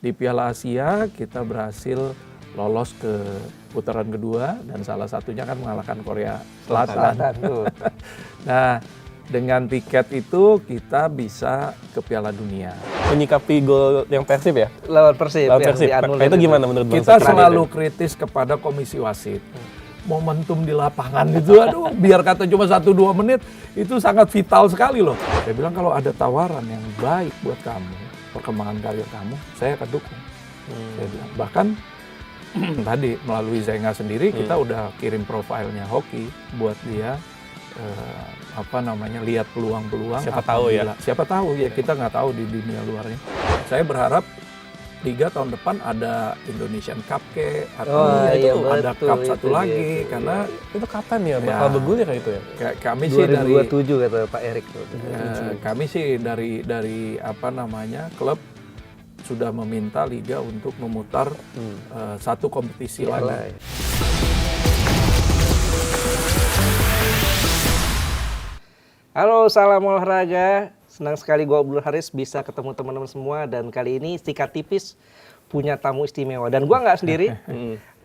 Di Piala Asia kita berhasil lolos ke putaran kedua dan salah satunya kan mengalahkan Korea Selatan. Nah, dengan tiket itu kita bisa ke Piala Dunia. Menyikapi gol yang Persib ya? Lawan Persib. Itu gimana menurut Bang? Kita selalu kritis kepada komisi wasit. Momentum di lapangan itu, aduh, biar kata cuma 1-2 menit, itu sangat vital sekali loh. Saya bilang kalau ada tawaran yang baik buat kamu, perkembangan karir kamu, saya akan dukung. Saya bilang. Bahkan tadi melalui Zenga sendiri kita udah kirim profilnya hoki buat dia lihat peluang-peluang. Siapa tahu ya. Siapa tahu ya, kita nggak tahu di dunia luarnya. Saya berharap Liga tahun depan ada Indonesian Cup atau ada Cup satu lagi karena itu kapan ya bakal bergulir ya itu ya? Kami sih 2027 kata Pak Erik tuh. Kami sih dari klub sudah meminta Liga untuk memutar satu kompetisi lagi. Halo, salam olahraga. Senang sekali gue Abdul Haris bisa ketemu teman-teman semua. Dan kali ini Sikat Tipis punya tamu istimewa. Dan gue nggak sendiri,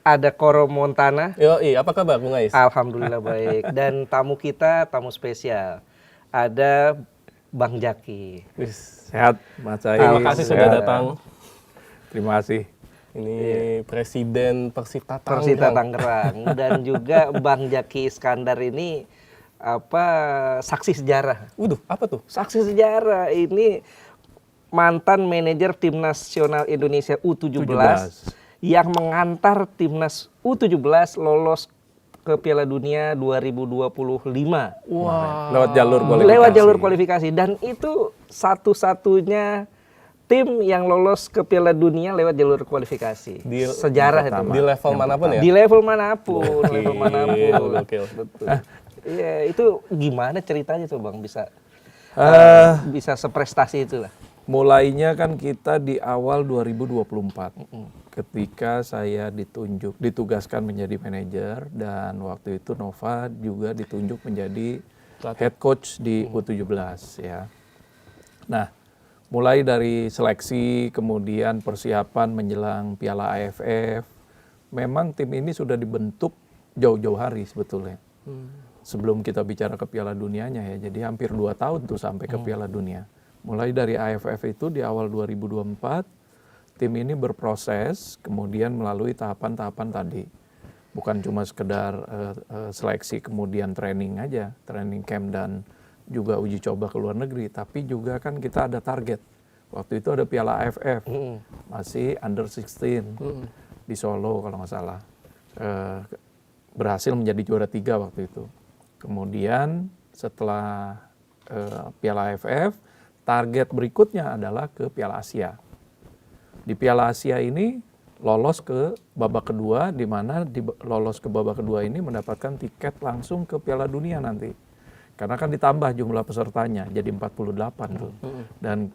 ada Koro Montana. Yoi, apa kabar Bung Ais? Alhamdulillah baik. Dan tamu kita, tamu spesial. Ada Bang Jaki. Sehat, Mas Ais. Terima kasih sudah datang. Terima kasih. Ini Presiden Persita Tangerang. Dan juga Bang Jaki Iskandar ini saksi sejarah. Waduh, apa tuh? Saksi sejarah ini mantan manajer tim nasional Indonesia U17 yang mengantar timnas U17 lolos ke Piala Dunia 2025. Wah. Lewat jalur kualifikasi dan itu satu-satunya tim yang lolos ke Piala Dunia lewat jalur kualifikasi. Sejarah itu. Di level manapun ya? Di level manapun. Betul. Iya, itu gimana ceritanya tuh Bang bisa seprestasi itulah? Mulainya kan kita di awal 2024 ketika saya ditugaskan menjadi manajer dan waktu itu Nova juga ditunjuk menjadi head coach di U17 ya. Nah, mulai dari seleksi kemudian persiapan menjelang Piala AFF, memang tim ini sudah dibentuk jauh-jauh hari sebetulnya. Sebelum kita bicara ke Piala Dunianya ya, jadi hampir 2 tahun tuh sampai ke Piala Dunia. Mulai dari AFF itu di awal 2024, tim ini berproses, kemudian melalui tahapan-tahapan tadi. Bukan cuma sekedar seleksi kemudian training aja, training camp dan juga uji coba ke luar negeri, tapi juga kan kita ada target. Waktu itu ada Piala AFF, masih under 16 di Solo kalau nggak salah. Berhasil menjadi juara 3 waktu itu. Kemudian setelah Piala AFF, target berikutnya adalah ke Piala Asia. Di Piala Asia ini lolos ke babak kedua, di mana lolos ke babak kedua ini mendapatkan tiket langsung ke Piala Dunia nanti. Karena kan ditambah jumlah pesertanya jadi 48 tuh. Dan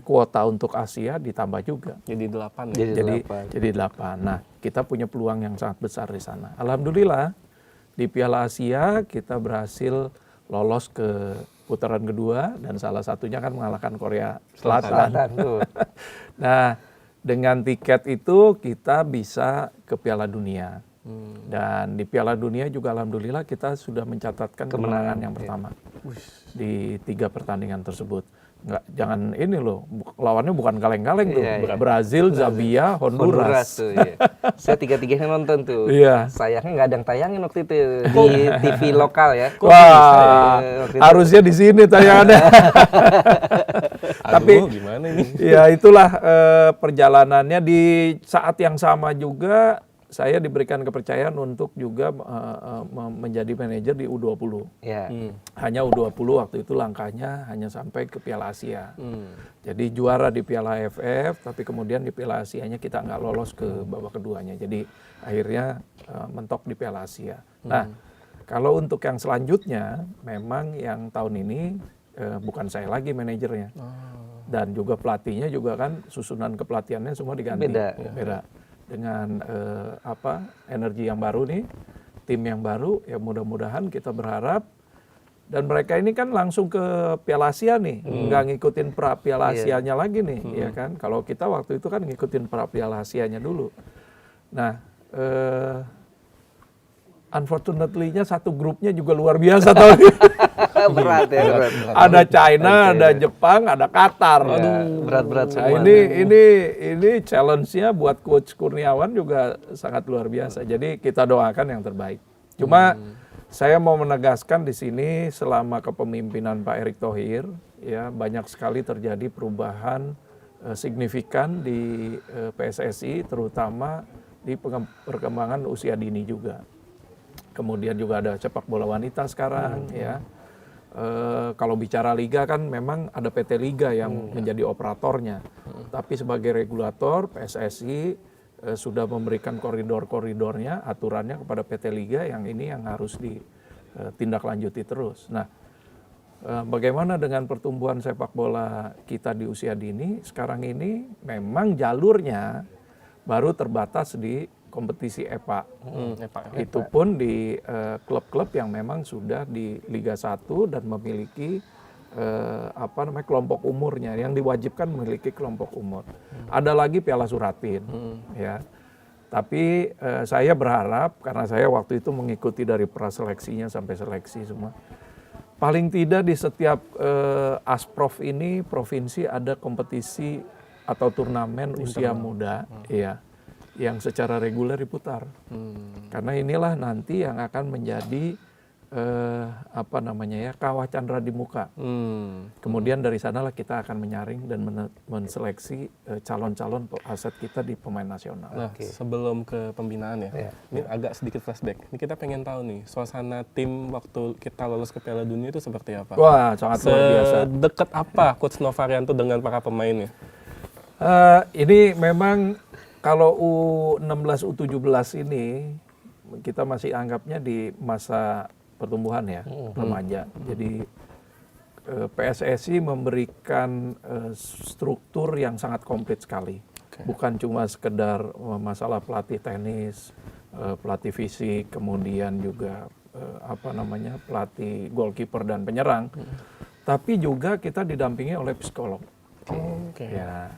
kuota untuk Asia ditambah juga. Jadi 8 ya. Jadi 8. Nah, kita punya peluang yang sangat besar di sana. Alhamdulillah di Piala Asia kita berhasil lolos ke putaran kedua dan salah satunya kan mengalahkan Korea Selatan. Nah, dengan tiket itu kita bisa ke Piala Dunia. Dan di Piala Dunia juga alhamdulillah kita sudah mencatatkan kemenangan yang pertama di 3 pertandingan tersebut. Jangan ini loh, lawannya bukan kaleng-kaleng tuh. Brazil, Zambia, Honduras tuh, iya. Saya 3-3 nonton tuh. Iya. Sayangnya nggak ada yang tayangin waktu itu di TV lokal ya. Wah, harusnya di sini tayangannya. Tapi gimana ini? Ya itulah perjalanannya. Di saat yang sama juga saya diberikan kepercayaan untuk juga menjadi manajer di U20. Yeah. Hanya U20 waktu itu langkahnya hanya sampai ke Piala Asia. Jadi juara di Piala AFF, tapi kemudian di Piala Asianya kita nggak lolos ke babak keduanya. Jadi akhirnya mentok di Piala Asia. Nah, kalau untuk yang selanjutnya, memang yang tahun ini bukan saya lagi manajernya. Dan juga pelatihnya juga kan susunan kepelatihannya semua diganti. Beda. Dengan energi yang baru nih, tim yang baru, ya mudah-mudahan kita berharap Dan mereka ini kan langsung ke Piala Asia nih, nggak ngikutin pra Piala Asianya lagi nih, ya kan? Kalau kita waktu itu kan ngikutin pra Piala Asianya dulu. Nah, unfortunately-nya satu grupnya juga luar biasa tahun ini. Berat ya, berat. Ada China, ada Jepang, ada Qatar. Berat-berat Nah, semua. ini challenge-nya buat Coach Kurniawan juga sangat luar biasa. Jadi kita doakan yang terbaik. Cuma saya mau menegaskan di sini selama kepemimpinan Pak Erick Thohir, ya banyak sekali terjadi perubahan signifikan di PSSI, terutama di perkembangan usia dini juga. Kemudian juga ada sepak bola wanita sekarang, ya. Kalau bicara liga kan memang ada PT Liga yang menjadi operatornya. Tapi sebagai regulator PSSI sudah memberikan koridor-koridornya, aturannya kepada PT Liga yang ini yang harus ditindaklanjuti terus. Nah, bagaimana dengan pertumbuhan sepak bola kita di usia dini? Sekarang ini memang jalurnya baru terbatas di kompetisi EPA. Itu pun di klub-klub yang memang sudah di Liga 1 dan memiliki kelompok umurnya yang diwajibkan memiliki kelompok umur. Ada lagi Piala Suratin, ya. Tapi saya berharap karena saya waktu itu mengikuti dari praseleksinya sampai seleksi semua. Paling tidak di setiap Asprof ini provinsi ada kompetisi atau turnamen usia muda, ya, yang secara reguler diputar. Karena inilah nanti yang akan menjadi kawah candra di muka. Kemudian dari sanalah kita akan menyaring dan menseleksi calon-calon aset kita di pemain nasional. Nah, sebelum ke pembinaan ya, ini agak sedikit flashback. Ini kita pengen tahu nih, suasana tim waktu kita lolos ke Piala Dunia itu seperti apa? Wah, sangat luar biasa. Sedekat apa Coach Novarianto dengan para pemainnya? Ini memang kalau U16, U17 ini kita masih anggapnya di masa pertumbuhan ya, remaja. Jadi PSSI memberikan struktur yang sangat komplit sekali. Bukan cuma sekedar masalah pelatih tenis, pelatih fisik, kemudian juga pelatih goalkeeper dan penyerang. Tapi juga kita didampingi oleh psikolog. Ya.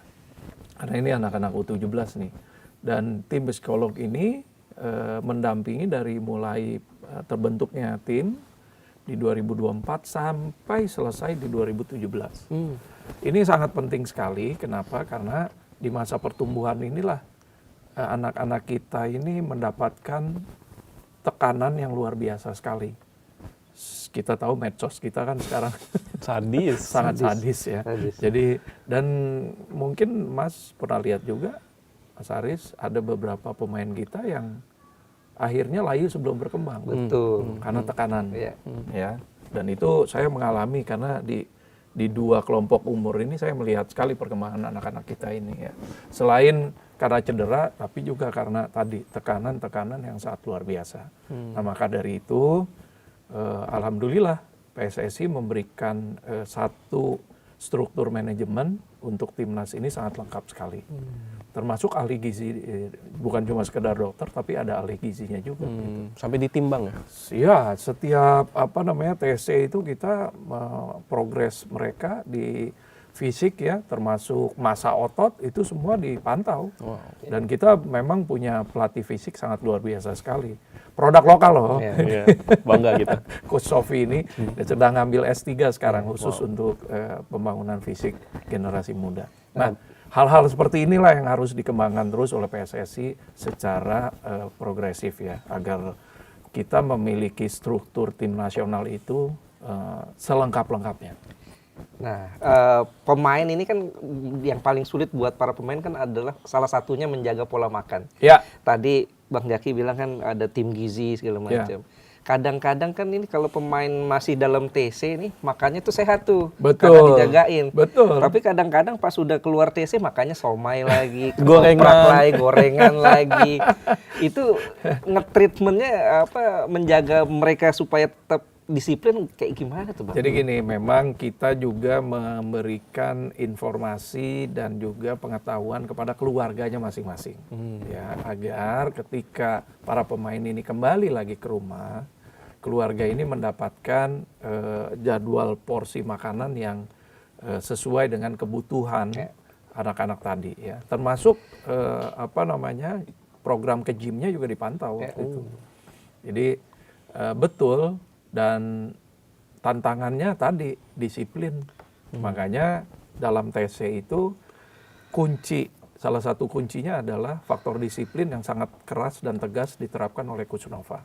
Karena ini anak-anak U17 nih. Dan tim psikolog ini mendampingi dari mulai terbentuknya tim di 2024 sampai selesai di 2017. Ini sangat penting sekali. Kenapa? Karena di masa pertumbuhan inilah anak-anak kita ini mendapatkan tekanan yang luar biasa sekali. Kita tahu medsos kita kan sekarang sangat sadis ya. Jadi dan mungkin Mas pernah lihat juga, Mas Aris, ada beberapa pemain kita yang akhirnya layu sebelum berkembang. Betul. Karena tekanan. Ya. Dan itu saya mengalami karena di dua kelompok umur ini saya melihat sekali perkembangan anak-anak kita ini ya. Selain karena cedera, tapi juga karena tadi tekanan-tekanan yang sangat luar biasa. Nah, maka dari itu alhamdulillah PSSI memberikan satu struktur manajemen untuk timnas ini sangat lengkap sekali. Termasuk ahli gizi, bukan cuma sekedar dokter, tapi ada ahli gizinya juga. Gitu. Sampai ditimbang ya? Ya, setiap TC itu kita progres mereka di fisik ya, termasuk massa otot itu semua dipantau. Dan kita memang punya pelatih fisik sangat luar biasa sekali. Produk lokal loh. Bangga kita. Coach Sofi ini sedang ngambil S3 sekarang khusus untuk pembangunan fisik generasi muda. Nah, hal-hal seperti inilah yang harus dikembangkan terus oleh PSSI secara progresif ya, agar kita memiliki struktur tim nasional itu selengkap-lengkapnya. Nah, pemain ini kan yang paling sulit buat para pemain kan adalah salah satunya menjaga pola makan. Ya. Tadi Bang Jaki bilang kan ada tim gizi segala macam. Kadang-kadang kan ini kalau pemain masih dalam TC nih makannya tuh sehat tuh. Betul. Karena dijagain. Betul. Tapi kadang-kadang pas sudah keluar TC makannya somai lagi, gorengan lagi. Itu nge-treatmentnya menjaga mereka supaya tetap disiplin kayak gimana tuh Bang? Jadi gini, memang kita juga memberikan informasi dan juga pengetahuan kepada keluarganya masing-masing. Ya, agar ketika para pemain ini kembali lagi ke rumah, keluarga ini mendapatkan jadwal porsi makanan yang sesuai dengan kebutuhan anak-anak tadi ya. Termasuk program ke gym-nya juga dipantau waktu itu. Jadi betul, dan tantangannya tadi disiplin. Makanya dalam TC itu salah satu kuncinya adalah faktor disiplin yang sangat keras dan tegas diterapkan oleh Coach Nova.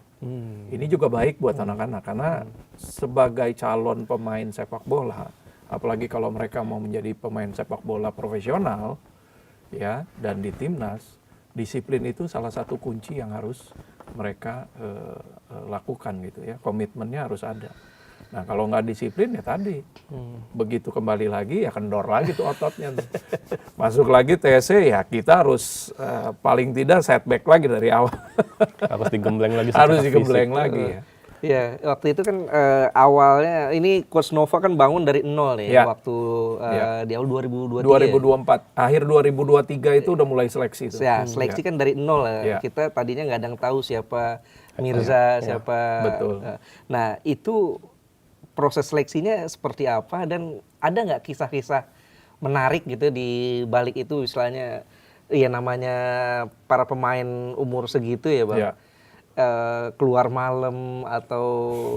Ini juga baik buat anak-anak karena sebagai calon pemain sepak bola, apalagi kalau mereka mau menjadi pemain sepak bola profesional ya dan di timnas, disiplin itu salah satu kunci yang harus mereka lakukan gitu ya. Komitmennya harus ada. Nah kalau nggak disiplin ya tadi, begitu kembali lagi ya kendor lagi tuh ototnya. Masuk lagi TC ya kita harus paling tidak setback lagi dari awal. Harus digembleng lagi. Harus digembleng lagi ya. Ya, waktu itu kan awalnya ini Coach Nova kan bangun dari nol nih waktu di awal 2023. 2024, akhir 2023 itu udah mulai seleksi itu. Ya, seleksi kan dari nol ya. Kita tadinya nggak ada yang tahu siapa Mirza, siapa. Betul. Nah, itu proses seleksinya seperti apa dan ada nggak kisah-kisah menarik gitu di balik itu, istilahnya ya namanya para pemain umur segitu ya Bang. Keluar malam atau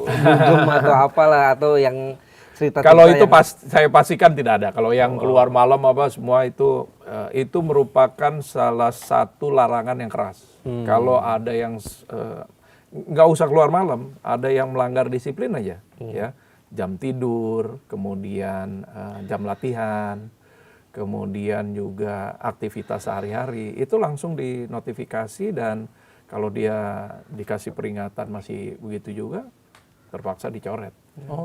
dugem atau apalah, atau yang cerita kalau itu saya pastikan tidak ada. Kalau yang keluar malam apa semua itu merupakan salah satu larangan yang keras. Kalau ada yang nggak usah keluar malam, ada yang melanggar disiplin aja ya, jam tidur, kemudian jam latihan, kemudian juga aktivitas sehari-hari itu langsung dinotifikasi, dan kalau dia dikasih peringatan masih begitu juga, terpaksa dicoret.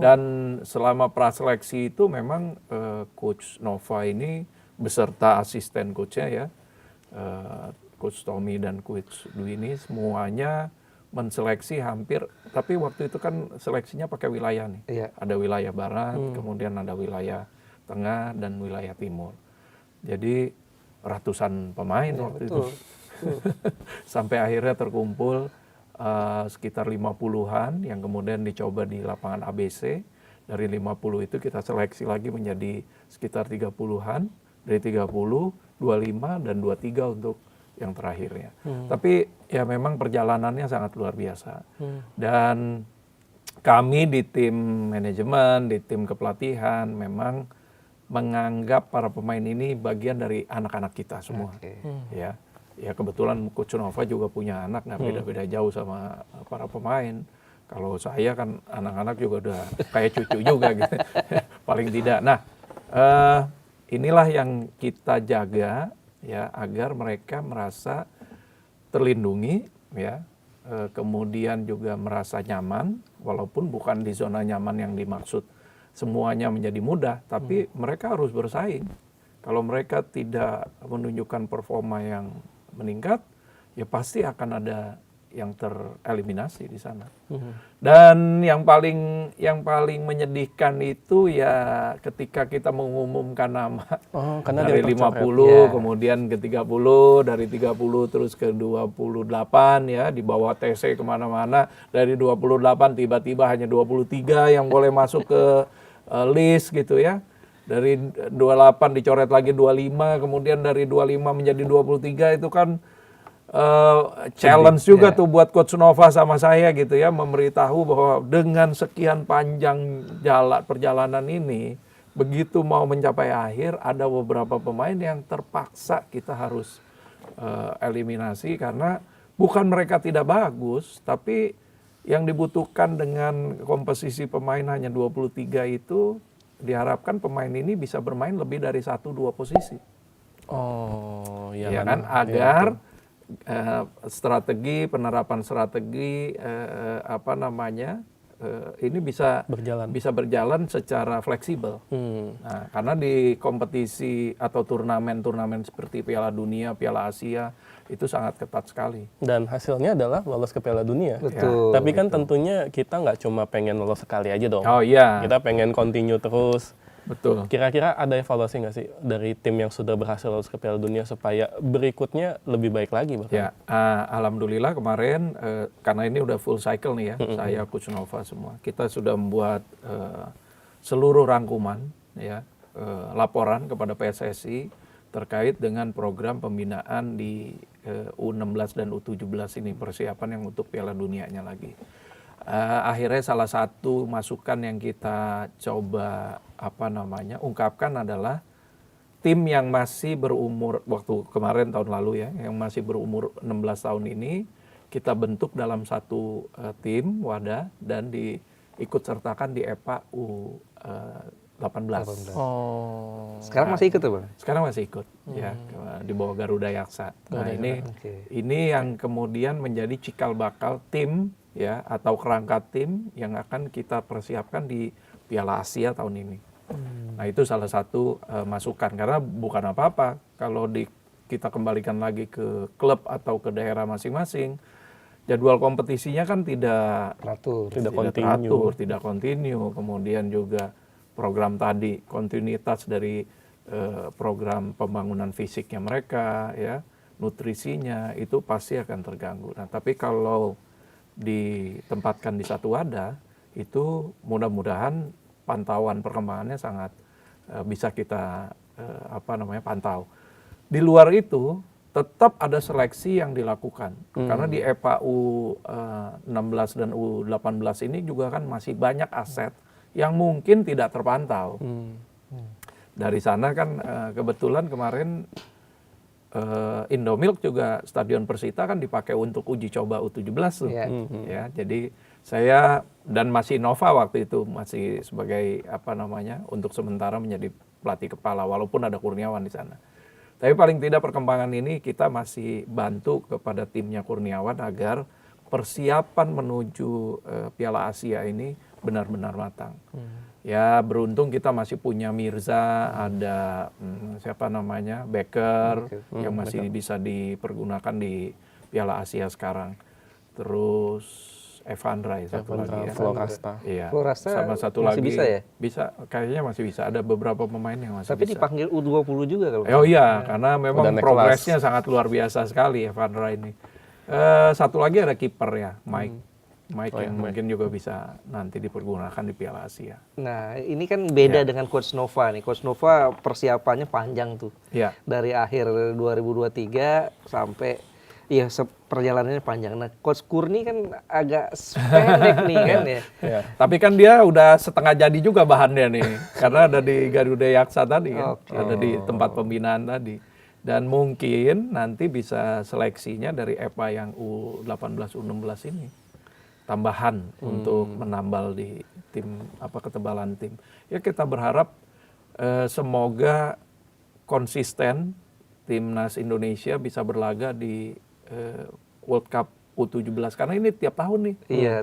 Dan selama praseleksi itu memang Coach Nova ini beserta asisten coachnya ya, Coach Tommy dan Coach Dwi ini semuanya menseleksi hampir, tapi waktu itu kan seleksinya pakai wilayah nih. Ada wilayah barat, kemudian ada wilayah tengah dan wilayah timur. Jadi ratusan pemain waktu itu. Sampai akhirnya terkumpul sekitar 50-an yang kemudian dicoba di lapangan ABC. Dari 50 itu kita seleksi lagi menjadi sekitar 30-an. Dari 30, 25 dan 23 untuk yang terakhirnya. Tapi ya memang perjalanannya sangat luar biasa. Dan kami di tim manajemen, di tim kepelatihan memang menganggap para pemain ini bagian dari anak-anak kita semua. Ya kebetulan Coach Nova juga punya anak, nggak beda-beda jauh sama para pemain. Kalau saya kan anak-anak juga udah kayak cucu juga gitu, paling tidak. Nah inilah yang kita jaga ya, agar mereka merasa terlindungi ya, kemudian juga merasa nyaman, walaupun bukan di zona nyaman yang dimaksud semuanya menjadi mudah, tapi mereka harus bersaing. Kalau mereka tidak menunjukkan performa yang meningkat, ya pasti akan ada yang tereliminasi di sana. Dan yang paling menyedihkan itu ya ketika kita mengumumkan nama dari 50 kemudian ke 30, dari 30 terus ke 28 ya, di bawah TC kemana-mana, dari 28 tiba-tiba hanya 23 yang boleh masuk ke list gitu ya. Dari 28 dicoret lagi 25, kemudian dari 25 menjadi 23, itu kan challenge juga tuh buat Coach Nova sama saya gitu ya, memberitahu bahwa dengan sekian panjang perjalanan ini, begitu mau mencapai akhir, ada beberapa pemain yang terpaksa kita harus eliminasi karena bukan mereka tidak bagus, tapi yang dibutuhkan dengan komposisi pemain hanya 23 itu, diharapkan pemain ini bisa bermain lebih dari 1-2 posisi. Ya kan, agar penerapan strategi ini bisa berjalan secara fleksibel. Nah, karena di kompetisi atau turnamen seperti Piala Dunia, Piala Asia itu sangat ketat sekali. Dan hasilnya adalah lolos ke Piala Dunia. Betul. Tapi kan tentunya kita nggak cuma pengen lolos sekali aja dong. Oh iya. Kita pengen continue terus. Betul. Kira-kira ada evaluasi nggak sih dari tim yang sudah berhasil lolos ke Piala Dunia supaya berikutnya lebih baik lagi bahkan? Ya, alhamdulillah kemarin karena ini udah full cycle nih ya, saya Coach Nova semua. Kita sudah membuat seluruh rangkuman ya, laporan kepada PSSI terkait dengan program pembinaan di U16 dan U17 ini, persiapan yang untuk Piala Dunianya lagi. Akhirnya salah satu masukan yang kita coba ungkapkan adalah tim yang masih berumur waktu kemarin tahun lalu ya, yang masih berumur 16 tahun ini kita bentuk dalam satu tim wadah dan diikut sertakan di EPA U18. Oh. Sekarang masih ikut tuh Bang? Sekarang masih ikut ya, di bawah Garuda Yaksa. Nah, ini yang kemudian menjadi cikal bakal tim ya, atau kerangka tim yang akan kita persiapkan di Piala Asia tahun ini. Nah, itu salah satu masukan, karena bukan apa-apa kalau kita kembalikan lagi ke klub atau ke daerah masing-masing, jadwal kompetisinya kan tidak teratur, tidak kontinu. Kemudian juga program tadi, kontinuitas dari program pembangunan fisiknya mereka ya, nutrisinya itu pasti akan terganggu. Nah, tapi kalau ditempatkan di satu wadah, itu mudah-mudahan pantauan perkembangannya sangat bisa kita pantau. Di luar itu tetap ada seleksi yang dilakukan, karena di EPA U16 dan U18 ini juga kan masih banyak aset yang mungkin tidak terpantau. Dari sana kan kebetulan kemarin Indomilk juga Stadion Persita kan dipakai untuk uji coba U17 tuh. Ya, jadi saya dan masih Nova waktu itu masih sebagai untuk sementara menjadi pelatih kepala, walaupun ada Kurniawan di sana. Tapi paling tidak perkembangan ini kita masih bantu kepada timnya Kurniawan agar persiapan menuju Piala Asia ini benar-benar matang. Ya, beruntung kita masih punya Mirza, ada Becker yang masih bisa dipergunakan di Piala Asia sekarang. Terus Evandra satu lagi ya. Florasta. Iya. Florasta sama satu masih lagi. bisa ya? Bisa, kayaknya masih bisa. Ada beberapa pemain yang masih Tapi bisa. dipanggil U20 juga kalau. Oh iya, karena memang Udah naik progresnya sangat luar biasa sekali Evandra ini. Satu lagi ada kiper ya, Mike yang mungkin juga bisa nanti dipergunakan di Piala Asia. Nah, ini kan beda dengan Coach Nova nih. Coach Nova persiapannya panjang tuh. Ya. Dari akhir 2023 sampai perjalanannya panjang. Nah, Coach Kurni kan agak pendek nih kan ya. Ya. Tapi kan dia udah setengah jadi juga bahannya nih, karena ada di Garuda Yaksa tadi kan, ada di tempat pembinaan tadi. Dan mungkin nanti bisa seleksinya dari EPA yang U18, U16 ini. Tambahan untuk menambal di tim, ketebalan tim. Ya, kita berharap semoga konsisten timnas Indonesia bisa berlaga di World Cup U17, karena ini tiap tahun nih. Iya,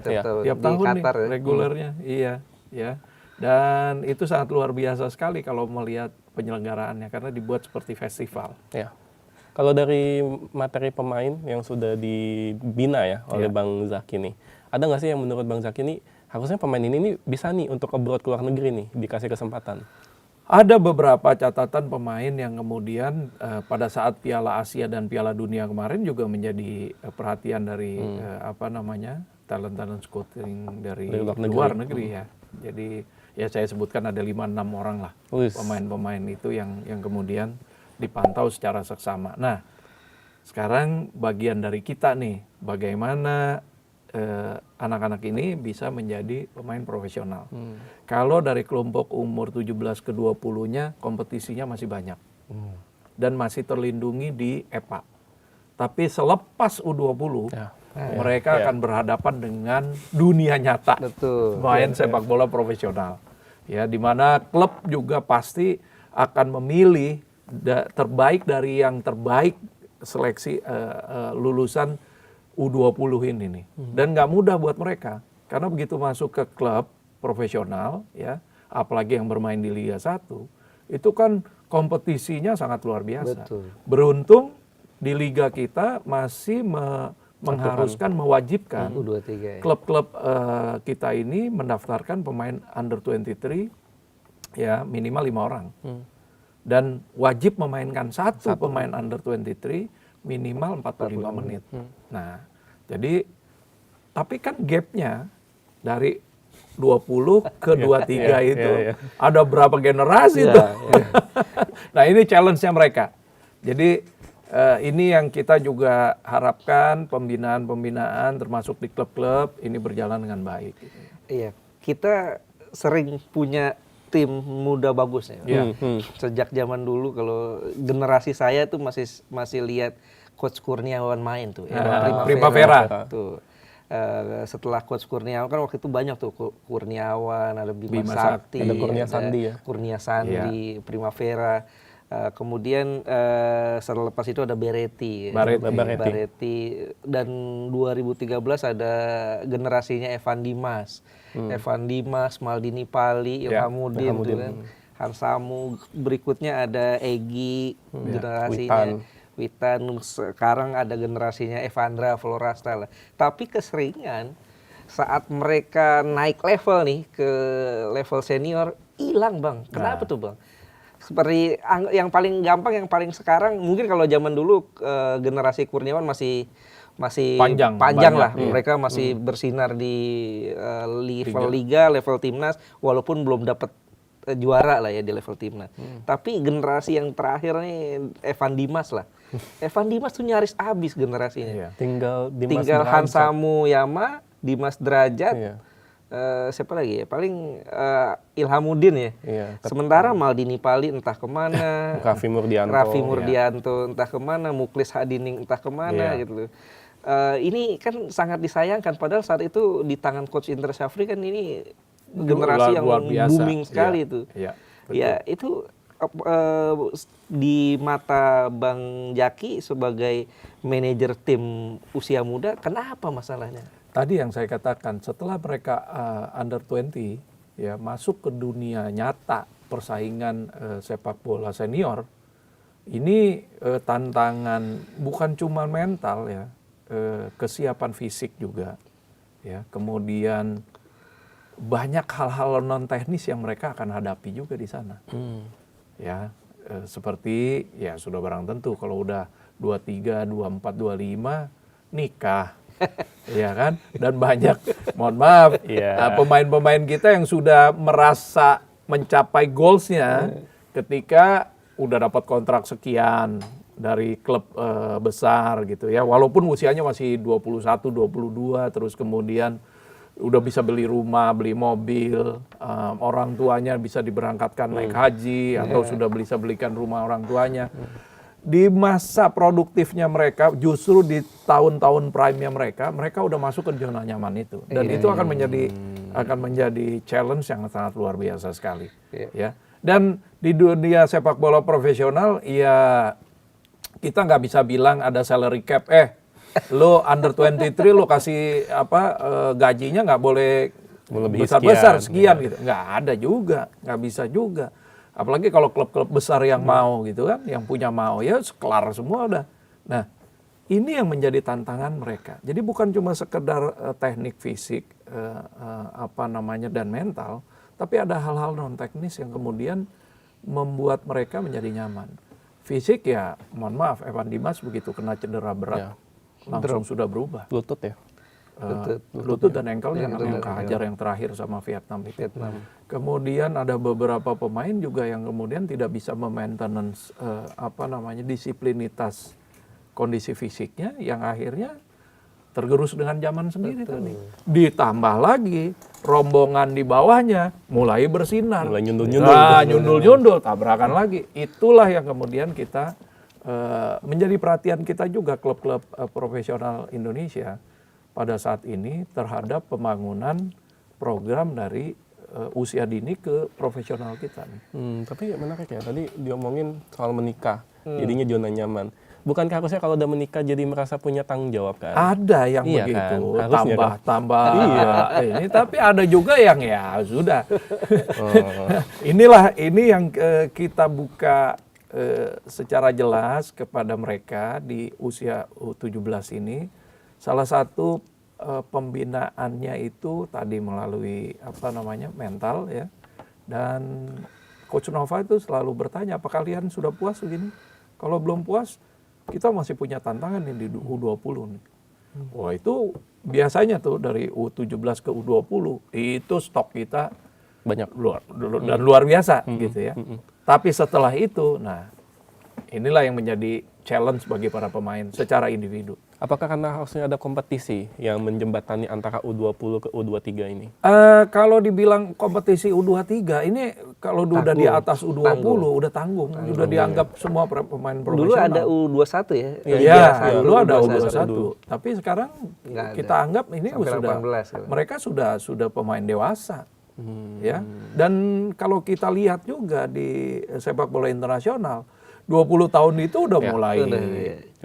tiap tahun Qatar, nih regulernya. Iya, ya. Dan itu sangat luar biasa sekali kalau melihat penyelenggaraannya, karena dibuat seperti festival. Ya. Kalau dari materi pemain yang sudah dibina ya oleh Bang Zaki nih, ada nggak sih yang menurut Bang Zaki nih harusnya pemain ini bisa nih untuk abroad ke luar negeri nih, dikasih kesempatan? Ada beberapa catatan pemain yang kemudian pada saat Piala Asia dan Piala Dunia kemarin juga menjadi perhatian dari talent scouting dari luar negeri ya. Jadi ya saya sebutkan ada 5-6 orang lah pemain-pemain itu yang kemudian dipantau secara seksama. Nah, sekarang bagian dari kita nih, bagaimana anak-anak ini bisa menjadi pemain profesional. Kalau dari kelompok umur 17 ke 20-nya kompetisinya masih banyak. Dan masih terlindungi di EPA. Tapi selepas U20, mereka akan berhadapan dengan dunia nyata. Betul. Main sepak bola profesional. Ya, di mana klub juga pasti akan memilih terbaik dari yang terbaik seleksi lulusan U20 ini nih. Dan nggak mudah buat mereka, karena begitu masuk ke klub profesional ya, apalagi yang bermain di Liga 1, itu kan kompetisinya sangat luar biasa. Betul. Beruntung di liga kita masih mengharuskan, mewajibkan U23 ya. klub-klub kita ini mendaftarkan pemain under 23 ya minimal 5 orang. Dan wajib memainkan satu pemain under 23 minimal 45 menit. Nah, jadi tapi kan gapnya dari 20 ke 23 itu ada berapa generasi tuh. Nah, ini challenge-nya mereka. Jadi ini yang kita juga harapkan pembinaan termasuk di klub-klub ini berjalan dengan baik. Iya, kita sering punya tim muda bagus ya. Sejak zaman dulu kalau generasi saya tuh masih lihat Coach Kurniawan main tuh, Primavera. Tuh. Setelah Coach Kurniawan kan waktu itu banyak tuh Kurniawan, ada Bima Sakti, ada Kurnia Sandi ya. Kurnia Sandi, Primavera. Kemudian setelah lepas itu ada Beretti dan 2013 ada generasinya Evan Dimas, Maldini Pali, Ilhamuddin tuh kan, Hansamu. Berikutnya ada Egy, generasinya Witan. Sekarang ada generasinya Evandra Florasta lah. Tapi keseringan saat mereka naik level nih ke level senior hilang Bang. Kenapa tuh Bang? Seperti yang paling gampang, yang paling sekarang mungkin kalau zaman dulu generasi Kurniawan masih panjang lah. Mereka masih bersinar di level liga, level timnas, walaupun belum dapat juara lah ya di level timnas. Tapi generasi yang terakhir nih Evan Dimas lah. Evan Dimas tuh nyaris habis generasinya. Tinggal Hansamu Yama, Dimas Derajat. Siapa lagi ya? Paling Ilhamuddin ya. Sementara Maldini Pali entah kemana, Raffi Murdianto entah kemana, Muklis Hadining entah kemana gitu. Ini kan sangat disayangkan. Padahal saat itu di tangan Coach Indra Syafri kan ini generasi yang booming sekali itu. Ya itu di mata Bang Jaki sebagai manajer tim usia muda, kenapa masalahnya? Tadi yang saya katakan, setelah mereka under 20 ya masuk ke dunia nyata persaingan sepak bola senior, ini tantangan bukan cuma mental ya, kesiapan fisik juga ya. Kemudian banyak hal-hal non teknis yang mereka akan hadapi juga di sana. Ya, seperti ya sudah barang tentu kalau udah 23, 24, 25 nikah. Ya kan, dan banyak, mohon maaf, pemain-pemain kita yang sudah merasa mencapai goalsnya ketika udah dapat kontrak sekian dari klub besar gitu ya, walaupun usianya masih 21, 22, terus kemudian udah bisa beli rumah, beli mobil, orang tuanya bisa diberangkatkan naik haji atau sudah bisa belikan rumah orang tuanya. Di masa produktifnya mereka, justru di tahun-tahun prime-nya mereka udah masuk ke zona nyaman itu, dan itu akan menjadi challenge yang sangat luar biasa sekali. Ya. Dan di dunia sepak bola profesional, ya kita nggak bisa bilang ada salary cap. Lo under 23 lo kasih gajinya nggak boleh besar-besar sekian gitu, nggak ada juga, nggak bisa juga. Apalagi kalau klub-klub besar yang mau gitu kan, yang punya mau ya kelar semua udah. Nah, ini yang menjadi tantangan mereka. Jadi bukan cuma sekedar teknik fisik dan mental, tapi ada hal-hal non teknis yang kemudian membuat mereka menjadi nyaman. Fisik ya, mohon maaf, Evan Dimas begitu kena cedera berat langsung sudah berubah. Lutut ya. Lutut dan ankle yang kehajar yang terakhir sama Vietnam itu. Kemudian ada beberapa pemain juga yang kemudian tidak bisa memaintenance disiplinitas kondisi fisiknya, yang akhirnya tergerus dengan zaman sendiri tadi. Ditambah lagi rombongan di bawahnya mulai bersinar. Mulai nyundul-nyundul. Tabrakan lagi. Itulah yang kemudian kita menjadi perhatian kita juga, klub-klub profesional Indonesia pada saat ini terhadap pembangunan program dari usia dini ke profesional kita. Tapi menarik ya, tadi diomongin soal menikah, jadinya zona nyaman. Bukankah harusnya kalau udah menikah jadi merasa punya tanggung jawab kan? Ada yang begitu, kan? tambah. Ini, tapi ada juga yang ya sudah. Ini yang kita buka secara jelas kepada mereka di usia U17 ini. Salah satu pembinaannya itu tadi melalui mental ya, dan Coach Nova itu selalu bertanya, apa kalian sudah puas begini? Kalau belum puas, kita masih punya tantangan nih di U20 nih. Wah itu biasanya tuh dari U17 ke U20 itu stok kita Banyak. luar biasa gitu ya. Tapi setelah itu, nah inilah yang menjadi challenge bagi para pemain secara individu. Apakah karena harusnya ada kompetisi yang menjembatani antara U20 ke U23 ini? Kalau dibilang kompetisi U23 ini kalau udah di atas U20 udah tanggung, udah dianggap semua pemain Dulu profesional. ada U21 ya? Iya, Liga dulu ada U21. U21. Tapi sekarang Nggak ada. kita anggap ini Sampai sudah 18 gitu. mereka sudah pemain dewasa. Ya. Dan kalau kita lihat juga di sepak bola internasional 20 tahun itu udah mulai.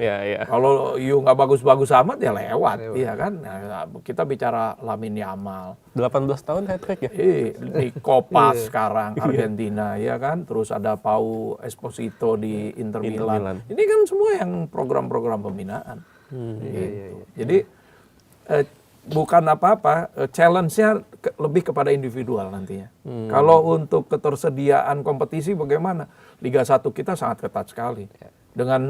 Ya. Kalau you nggak bagus-bagus amat ya lewat, iya kan? Nah, kita bicara Lamine Yamal. 18 tahun hat-trick ya? Di Kopas sekarang Argentina, ya kan? Terus ada Pau Esposito di Inter Milan. Ini kan semua yang program-program pembinaan. Gitu. Jadi bukan apa-apa, challenge-nya lebih kepada individual nantinya. Kalau untuk ketersediaan kompetisi bagaimana? Liga 1 kita sangat ketat sekali. Dengan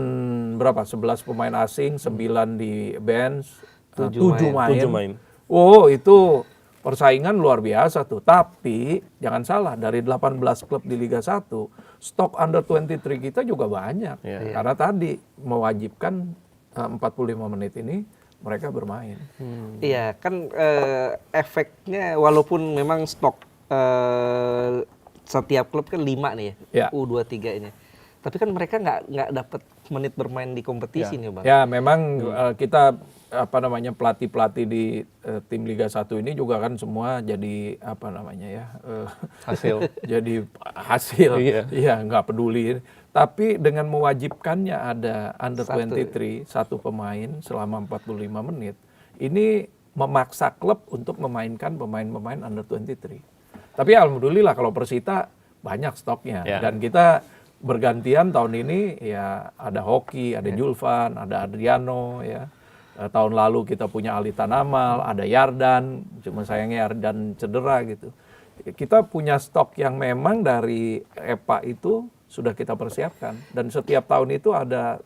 berapa? 11 pemain asing, 9 di bench, 7 main. Oh, itu persaingan luar biasa tuh. Tapi jangan salah, dari 18 klub di Liga 1, stok under 23 kita juga banyak. Karena tadi mewajibkan 45 menit ini mereka bermain. Iya, kan efeknya walaupun memang stok setiap klub kan 5 nih ya, U23 ini. Tapi kan mereka nggak dapat menit bermain di kompetisi nih, Bang. Ya, memang kita pelatih-pelatih di tim Liga 1 ini juga kan semua jadi Hasil. jadi hasil. Iya, nggak peduli. Tapi dengan mewajibkannya ada under 23 satu pemain selama 45 menit, ini memaksa klub untuk memainkan pemain-pemain under 23. Tapi alhamdulillah kalau Persita banyak stoknya dan kita bergantian tahun ini ya ada Hoki, ada Julvan, ada Adriano ya. Tahun lalu kita punya Ali Tanamal, ada Yardan, cuma sayangnya Yardan cedera gitu. Kita punya stok yang memang dari EPA itu sudah kita persiapkan dan setiap tahun itu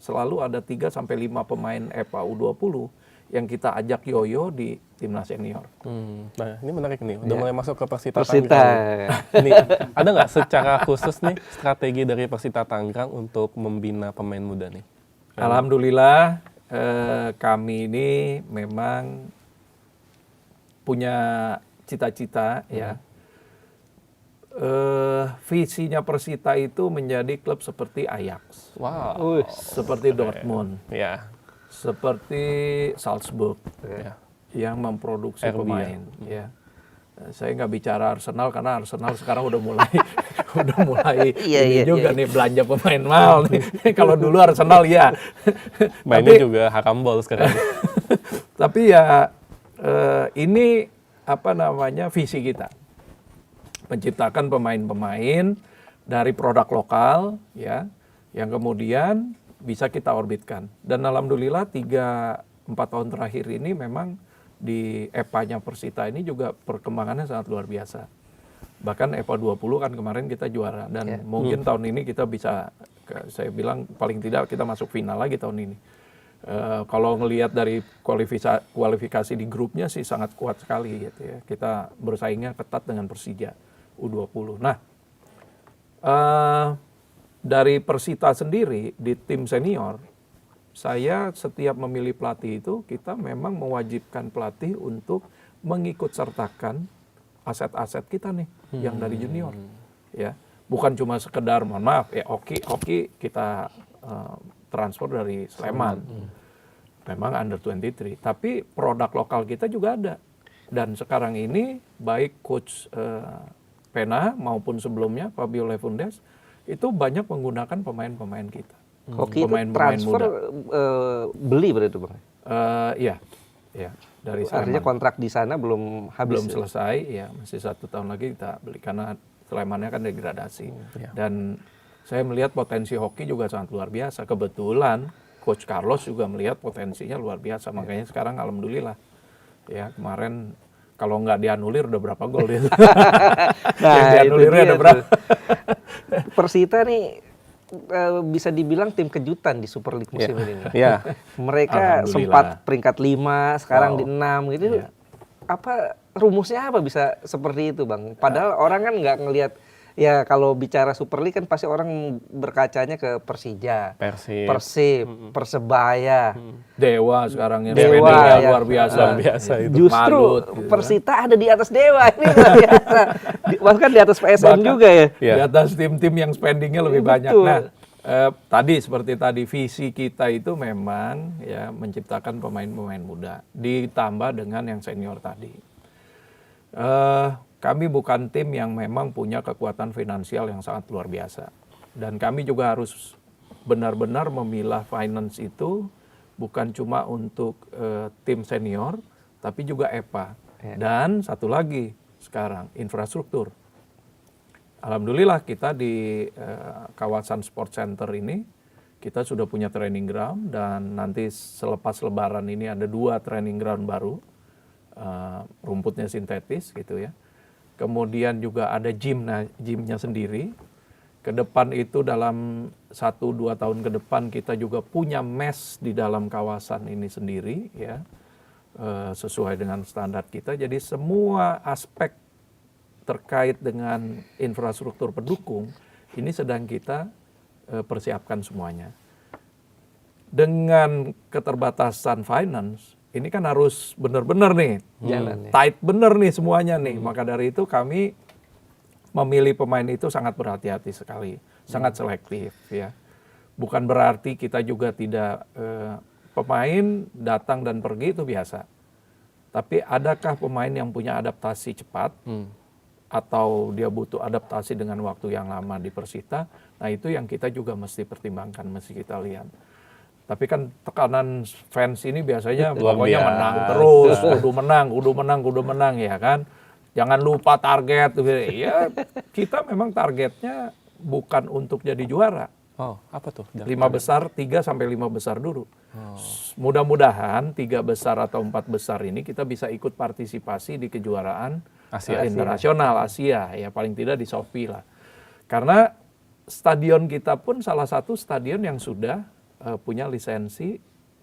selalu ada 3 sampai 5 pemain EPA U20 yang kita ajak yoyo di timnas senior. Nah, ini menarik nih. Udah mulai masuk ke Persita. Ini ada nggak secara khusus nih strategi dari Persita Tangerang untuk membina pemain muda nih? Alhamdulillah kami ini memang punya cita-cita ya. Visinya Persita itu menjadi klub seperti Ajax, seperti Dortmund, seperti Salzburg, yang memproduksi pemain. Ya. Saya nggak bicara Arsenal karena Arsenal sekarang udah mulai ini juga nih belanja pemain mahal nih. Kalau dulu Arsenal ya. Mainnya juga hakambol sekarang. Tapi ya ini visi kita. Menciptakan pemain-pemain dari produk lokal ya yang kemudian bisa kita orbitkan. Dan alhamdulillah 3-4 tahun terakhir ini memang di EPA-nya Persita ini juga perkembangannya sangat luar biasa. Bahkan EPA 20 kan kemarin kita juara dan mungkin tahun ini kita bisa, saya bilang paling tidak kita masuk final lagi tahun ini. Kalau ngelihat dari kualifikasi di grupnya sih sangat kuat sekali gitu ya. Kita bersaingnya ketat dengan Persija U20. Nah, dari Persita sendiri di tim senior, saya setiap memilih pelatih itu kita memang mewajibkan pelatih untuk mengikut sertakan aset-aset kita nih yang dari junior, ya bukan cuma sekedar mohon maaf ya Hoki kita transfer dari Sleman, memang under 23, tapi produk lokal kita juga ada dan sekarang ini baik coach Pena maupun sebelumnya Fabio Lefundes itu banyak menggunakan pemain-pemain kita. Hoki itu transfer beli berarti Bang? Iya, dari Sleman. Artinya kontrak di sana belum habis? Belum selesai, ya masih 1 tahun lagi kita beli karena Slemannya kan degradasi. Dan saya melihat potensi Hoki juga sangat luar biasa. Kebetulan Coach Carlos juga melihat potensinya luar biasa, makanya sekarang alhamdulillah ya kemarin kalau nggak dianulir udah berapa gol dia. Nah, Yang dianulirnya itu ada dia berapa? tuh. Persita nih bisa dibilang tim kejutan di Super League musim ini nih. Iya. Mereka Alhamdulillah. sempat peringkat 5, sekarang Wow. di 6 gitu. Iya. Apa rumusnya apa bisa seperti itu, Bang? Padahal orang kan nggak ngelihat, ya kalau bicara Super League kan pasti orang berkacanya ke Persija, Persib, Persebaya. Dewa sekarang yang Dewa, spendingnya ya. luar biasa. Luar biasa itu. Justru Madut, gitu kan. Persita ada di atas Dewa, ini luar biasa. Bahkan di atas PSM Bahkan juga ya. Iya. Di atas tim-tim yang spendingnya lebih banyak. Betul. Nah, tadi seperti tadi visi kita itu memang ya menciptakan pemain-pemain muda ditambah dengan yang senior tadi. Kami bukan tim yang memang punya kekuatan finansial yang sangat luar biasa, dan kami juga harus benar-benar memilah finance itu bukan cuma untuk tim senior, tapi juga EPA. Dan satu lagi sekarang infrastruktur. Alhamdulillah kita di kawasan sport center ini kita sudah punya training ground, dan nanti selepas Lebaran ini ada 2 training ground baru, rumputnya sintetis gitu ya. Kemudian juga ada gymnya sendiri. Ke depan itu dalam 1-2 tahun ke depan kita juga punya mes di dalam kawasan ini sendiri ya, sesuai dengan standar kita. Jadi semua aspek terkait dengan infrastruktur pendukung ini sedang kita persiapkan semuanya. Dengan keterbatasan finance, ini kan harus benar-benar nih, Jalan ya. tight bener nih semuanya nih. Maka dari itu kami memilih pemain itu sangat berhati-hati sekali, sangat selektif ya. Bukan berarti kita juga tidak, pemain datang dan pergi itu biasa. Tapi adakah pemain yang punya adaptasi cepat, atau dia butuh adaptasi dengan waktu yang lama di Persita? Nah itu yang kita juga mesti pertimbangkan, mesti kita lihat. Tapi kan tekanan fans ini biasanya Luar pokoknya biasa. menang terus, kudu menang ya kan. Jangan lupa target. Ya kita memang targetnya bukan untuk jadi juara. Oh, apa tuh? 5 besar, 3 sampai 5 besar dulu. Mudah-mudahan 3 besar atau 4 besar ini kita bisa ikut partisipasi di kejuaraan Asia. internasional Asia, ya paling tidak di Sofi lah. Karena stadion kita pun salah satu stadion yang sudah punya lisensi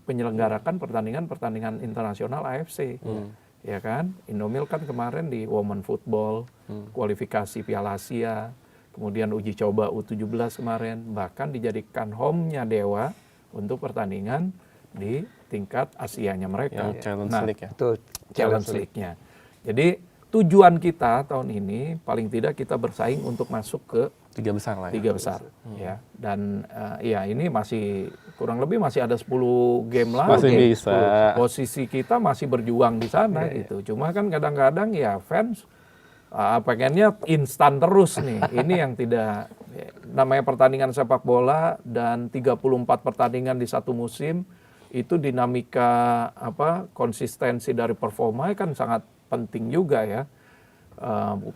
penyelenggarakan pertandingan internasional AFC. Ya kan? Indomil kan kemarin di Women Football, kualifikasi Piala Asia, kemudian uji coba U17 kemarin, bahkan dijadikan home-nya Dewa untuk pertandingan di tingkat Asianya mereka. Yang Challenge Nah, League ya. Itu Challenge League-nya. Jadi tujuan kita tahun ini paling tidak kita bersaing untuk masuk ke 3 besar lah ya. 3 besar ya. Dan ya ini masih kurang lebih masih ada 10 game lagi. Masih bisa. Posisi kita masih berjuang di sana gitu. Cuma kan kadang-kadang ya fans pengennya instan terus nih. Ini yang tidak, namanya pertandingan sepak bola dan 34 pertandingan di satu musim, itu dinamika konsistensi dari performa kan sangat penting juga ya.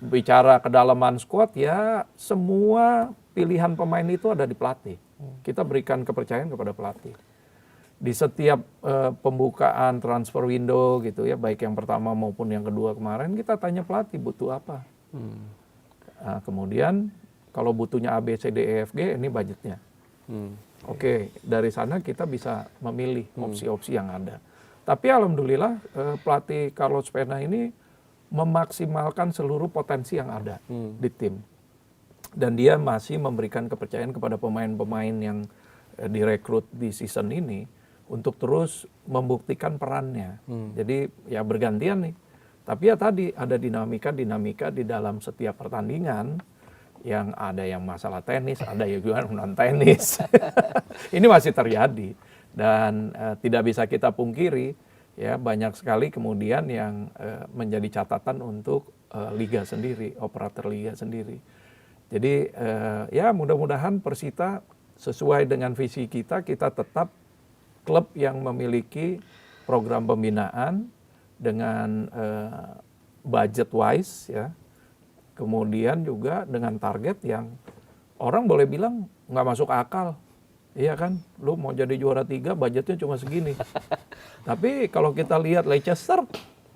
Bicara kedalaman squad ya, semua pilihan pemain itu ada di pelatih. Kita berikan kepercayaan kepada pelatih. Di setiap pembukaan transfer window gitu ya, baik yang pertama maupun yang kedua kemarin, kita tanya pelatih butuh apa. Kemudian kalau butuhnya A, B, C, D, E, F, G, ini budgetnya. Oke, dari sana kita bisa memilih opsi-opsi yang ada. Tapi alhamdulillah pelatih Carlos Pena ini memaksimalkan seluruh potensi yang ada di tim. Dan dia masih memberikan kepercayaan kepada pemain-pemain yang direkrut di season ini untuk terus membuktikan perannya. Jadi ya bergantian nih. Tapi ya tadi ada dinamika di dalam setiap pertandingan, yang ada yang masalah tenis, ada yang juga non tenis. Ini masih terjadi dan tidak bisa kita pungkiri ya, banyak sekali kemudian yang menjadi catatan untuk liga sendiri, operator liga sendiri. Jadi ya mudah-mudahan Persita sesuai dengan visi kita tetap klub yang memiliki program pembinaan dengan budget wise ya, kemudian juga dengan target yang orang boleh bilang nggak masuk akal, iya kan? Lu mau jadi juara 3 budgetnya cuma segini. Tapi kalau kita lihat Leicester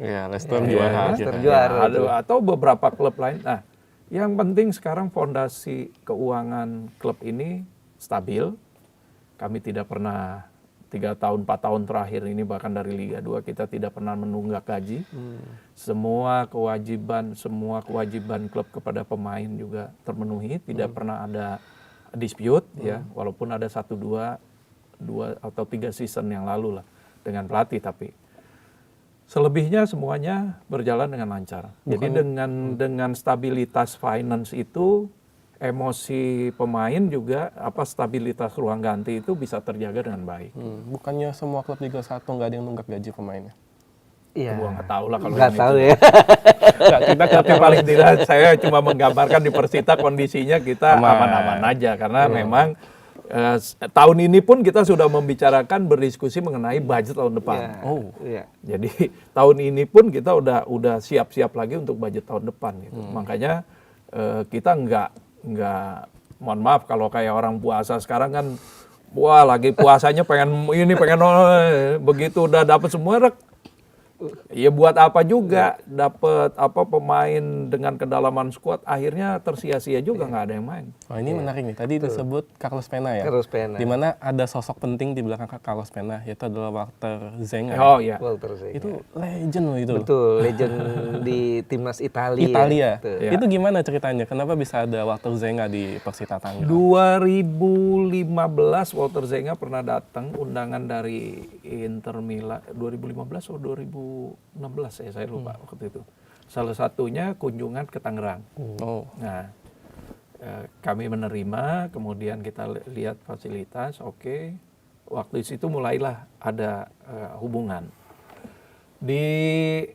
Ya, Leicester juara. Leicester akhirnya. juara. Atau beberapa klub lain. Nah, yang penting sekarang fondasi keuangan klub ini stabil. Kami tidak pernah 3 tahun, 4 tahun terakhir ini bahkan dari Liga 2 kita tidak pernah menunggak gaji. Semua kewajiban klub kepada pemain juga terpenuhi, tidak pernah ada dispute ya, walaupun ada 1, 2 atau 3 season yang lalu lah dengan pelatih, tapi selebihnya semuanya berjalan dengan lancar. Jadi dengan stabilitas finance itu, emosi pemain juga, stabilitas ruang ganti itu bisa terjaga dengan baik. Bukannya semua klub Liga 1 nggak ada yang nunggak gaji pemainnya? Iya. Gua nggak tahu lah kalau Nggak yang tahu itu. ya. Tapi paling tidak saya cuma menggambarkan di Persita kondisinya kita aman-aman aja karena memang tahun ini pun kita sudah membicarakan berdiskusi mengenai budget tahun depan. Iya. Jadi tahun ini pun kita udah siap-siap lagi untuk budget tahun depan gitu. Makanya kita nggak mohon maaf kalau kayak orang puasa sekarang kan wah lagi puasanya pengen begitu udah dapat semua ya buat apa juga dapat pemain dengan kedalaman skuad akhirnya tersia-sia juga nggak ada yang main. Oh, ini menarik nih. Tadi disebut Carlos Pena ya. Carlos Pena. Di mana ada sosok penting di belakang Carlos Pena, yaitu adalah Walter Zenga. Oh iya. Walter Zenga. Itu legend loh itu. Betul, legend di timnas Italia. Italia. Ya. Itu gimana ceritanya? Kenapa bisa ada Walter Zenga di Persita Tangerang? 2015 Walter Zenga pernah datang undangan dari Inter Milan 2015 atau 2016 saya lupa waktu itu. Salah satunya kunjungan ke Tangerang. Nah, kami menerima, kemudian kita lihat fasilitas, oke. Waktu itu mulailah ada hubungan. Di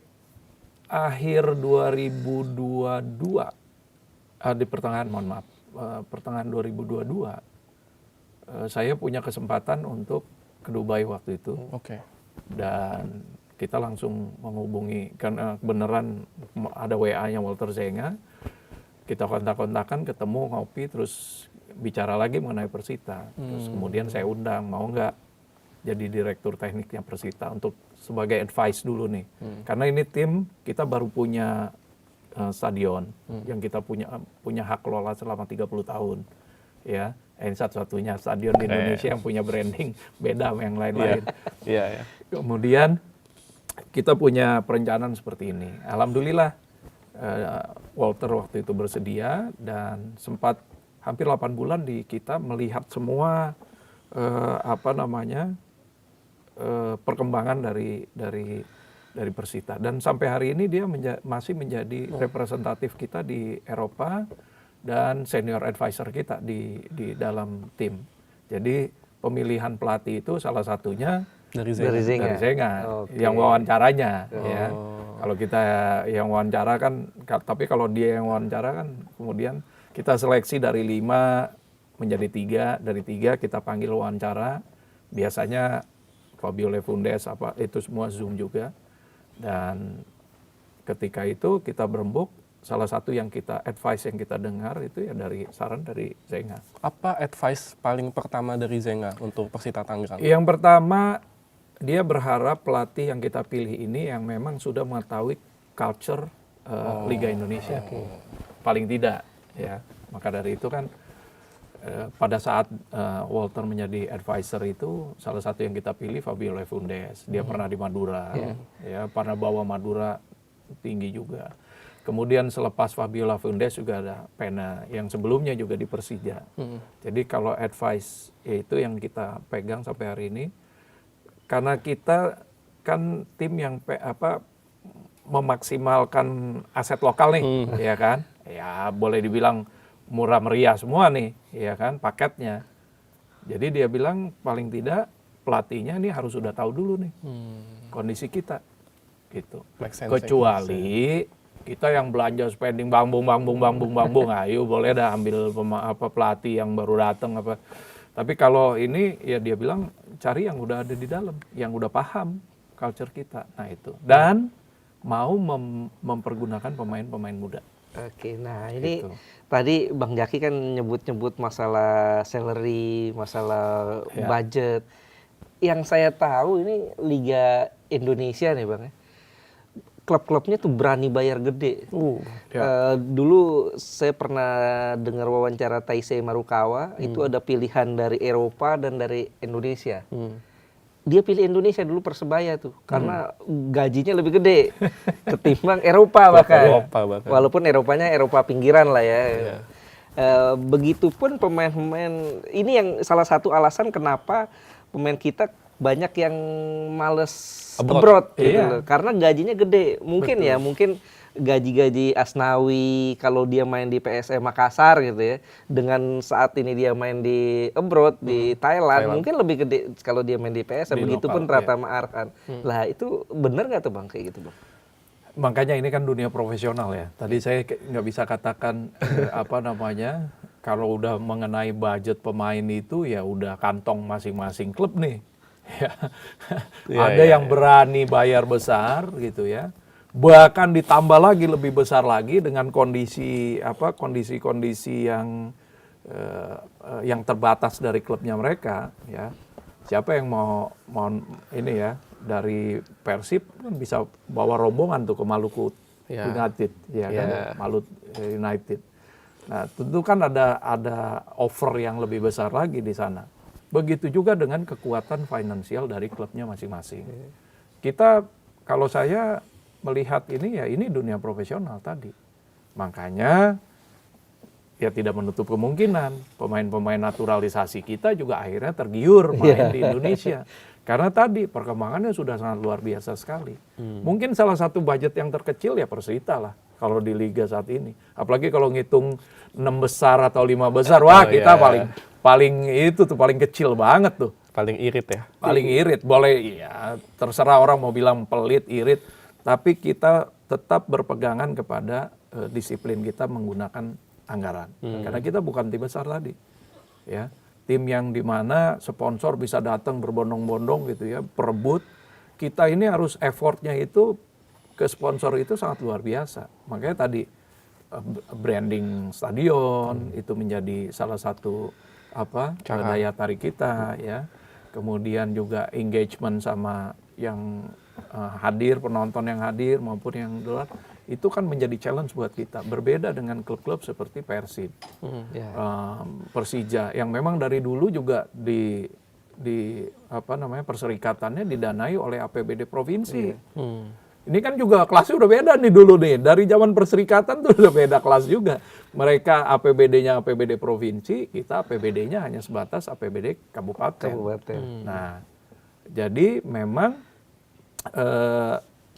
akhir 2022, di pertengahan, mohon maaf, pertengahan 2022, saya punya kesempatan untuk ke Dubai waktu itu. Oke. Dan kita langsung menghubungi, karena beneran ada WA-nya Walter Zenga. Kita kontak-kontakan, ketemu, ngopi, terus bicara lagi mengenai Persita. Terus kemudian saya undang, mau nggak jadi direktur tekniknya Persita untuk sebagai advice dulu nih. Karena ini tim, kita baru punya stadion yang kita punya hak kelola selama 30 tahun. Ya, ini satu-satunya stadion di Indonesia yang punya branding beda sama yang lain-lain. Iya. Kemudian kita punya perencanaan seperti ini. Alhamdulillah Walter waktu itu bersedia dan sempat hampir 8 bulan kita melihat semua perkembangan dari Persita. Dan sampai hari ini dia masih menjadi representatif kita di Eropa dan senior advisor kita di dalam tim. Jadi pemilihan pelatih itu salah satunya dari Zenga. Yang wawancaranya. Ya. Kalau kita yang wawancara kan, tapi kalau dia yang wawancara kan kemudian kita seleksi dari 5 menjadi 3, dari 3 kita panggil wawancara. Biasanya Fabio Lefundes itu semua Zoom juga. Dan ketika itu kita berembuk, salah satu yang kita advice yang kita dengar itu ya saran dari Zenga. Apa advice paling pertama dari Zenga untuk Persita Tangerang? Yang pertama, dia berharap pelatih yang kita pilih ini yang memang sudah mengetahui culture Liga Indonesia. Paling tidak ya. Maka dari itu kan pada saat Walter menjadi advisor itu salah satu yang kita pilih Fabio Lefundes. Dia pernah di Madura, ya pernah bawa Madura tinggi juga. Kemudian selepas Fabio Lefundes juga ada Pena yang sebelumnya juga di Persija. Jadi kalau advice itu yang kita pegang sampai hari ini. Karena kita kan tim yang memaksimalkan aset lokal nih, ya kan? Ya boleh dibilang murah meriah semua nih, ya kan? Paketnya. Jadi dia bilang paling tidak pelatihnya ini harus sudah tahu dulu nih kondisi kita, gitu. Kecuali kita yang belanja spending bambung, ayo boleh dah ambil pelatih yang baru datang apa. Tapi kalau ini ya dia bilang cari yang udah ada di dalam, yang udah paham culture kita. Nah itu. Dan mau mempergunakan pemain-pemain muda. Oke, nah ini tadi Bang Jaki kan nyebut-nyebut masalah salary, masalah budget. Yang saya tahu ini Liga Indonesia nih Bang. klub-klubnya tuh berani bayar gede. Ya. Dulu saya pernah dengar wawancara Taisei Marukawa, itu ada pilihan dari Eropa dan dari Indonesia. Dia pilih Indonesia dulu Persebaya tuh, karena gajinya lebih gede ketimbang Eropa bahkan. Walaupun Eropanya Eropa pinggiran lah ya. Begitupun pemain-pemain, ini yang salah satu alasan kenapa pemain kita banyak yang males abroad gitu loh. Karena gajinya gede. Mungkin ya, mungkin gaji-gaji Asnawi kalau dia main di PSM Makassar gitu ya, dengan saat ini dia main di abroad di Thailand, mungkin lebih gede kalau dia main di PSM. Begitupun Pratama Arhan. Lah itu benar nggak tuh Bang kayak gitu Bang? Makanya ini kan dunia profesional ya. Tadi saya nggak bisa katakan apa namanya, kalau udah mengenai budget pemain itu ya udah kantong masing-masing klub nih. Ya. Ada yang berani bayar besar gitu ya. Bahkan ditambah lagi lebih besar lagi dengan kondisi kondisi yang terbatas dari klubnya mereka ya. Siapa yang mau ini ya, dari Persib kan bisa bawa rombongan tuh ke Maluku United ya kan, Maluku United. Nah, tentu kan ada offer yang lebih besar lagi di sana. Begitu juga dengan kekuatan finansial dari klubnya masing-masing. Kita, kalau saya melihat ini ya, ini dunia profesional tadi. Makanya ya tidak menutup kemungkinan pemain-pemain naturalisasi kita juga akhirnya tergiur main di Indonesia. Karena tadi perkembangannya sudah sangat luar biasa sekali. Mungkin salah satu budget yang terkecil ya Persita lah kalau di liga saat ini. Apalagi kalau ngitung 6 besar atau 5 besar, wah kita paling itu tuh paling kecil banget tuh. Paling irit ya. Paling irit, boleh ya terserah orang mau bilang pelit, irit, tapi kita tetap berpegangan kepada disiplin kita menggunakan anggaran. Karena kita bukan tim besar tadi. Ya. Tim yang dimana sponsor bisa datang berbondong-bondong gitu ya, perebut. Kita ini harus effortnya itu ke sponsor itu sangat luar biasa. Makanya tadi branding stadion itu menjadi salah satu daya tarik kita ya. Kemudian juga engagement sama yang hadir, penonton yang hadir maupun yang luar, itu kan menjadi challenge buat kita. Berbeda dengan klub-klub seperti Persib, Persija yang memang dari dulu juga di perserikatannya didanai oleh APBD provinsi. Ini kan juga kelasnya udah beda nih dulu nih. Dari zaman perserikatan tuh udah beda kelas juga. Mereka APBD-nya APBD provinsi, kita APBD-nya hanya sebatas APBD kabupaten. Nah, jadi memang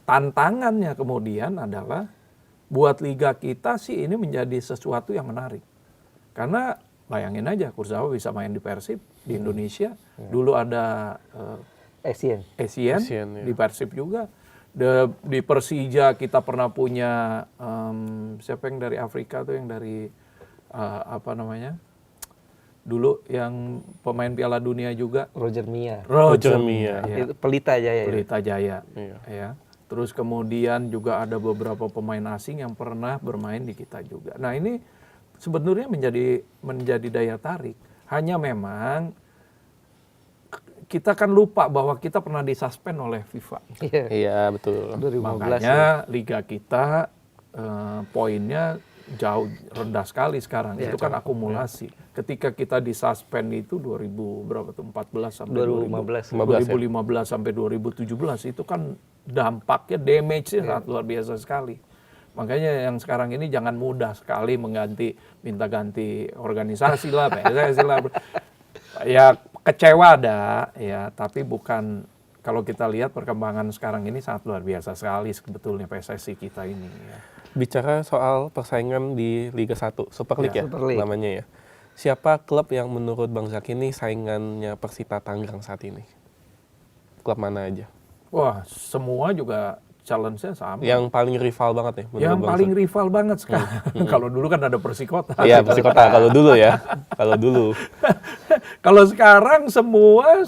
tantangannya kemudian adalah buat liga kita sih ini menjadi sesuatu yang menarik. Karena bayangin aja Kurzawa bisa main di Persib di Indonesia. Dulu ada Asian di Persib juga. Di Persija kita pernah punya siapa yang dari Afrika tuh yang dari dulu yang pemain Piala Dunia juga Roger Mia. Ya. Pelita Jaya. Pelita Jaya. Ya. Terus kemudian juga ada beberapa pemain asing yang pernah bermain di kita juga. Nah, ini sebenarnya menjadi daya tarik. Hanya memang kita kan lupa bahwa kita pernah disuspend oleh FIFA. Iya, betul. 2015 makanya liga kita poinnya jauh rendah sekali sekarang. Itu kan akumulasi. Ketika kita disuspend itu 2014 sampai 2015 sampai 2017 itu kan dampaknya damage-nya sangat luar biasa sekali. Makanya yang sekarang ini jangan mudah sekali minta ganti organisasi lah, PSSI lah. Ya kecewa ada ya, tapi bukan, kalau kita lihat perkembangan sekarang ini sangat luar biasa sekali sebetulnya PSSI kita ini ya. Bicara soal persaingan di Liga 1, Super League Super League namanya ya. Siapa klub yang menurut Bang Zaki ini saingannya Persita Tangerang saat ini? Klub mana aja? Wah, semua juga challenge-nya sama. Yang paling rival banget nih menurut Yang Bang paling Zaki? rival banget sekarang. Kalau dulu kan ada Persikota. Iya, Persikota kalau dulu ya. Kalau dulu. Kalau sekarang semua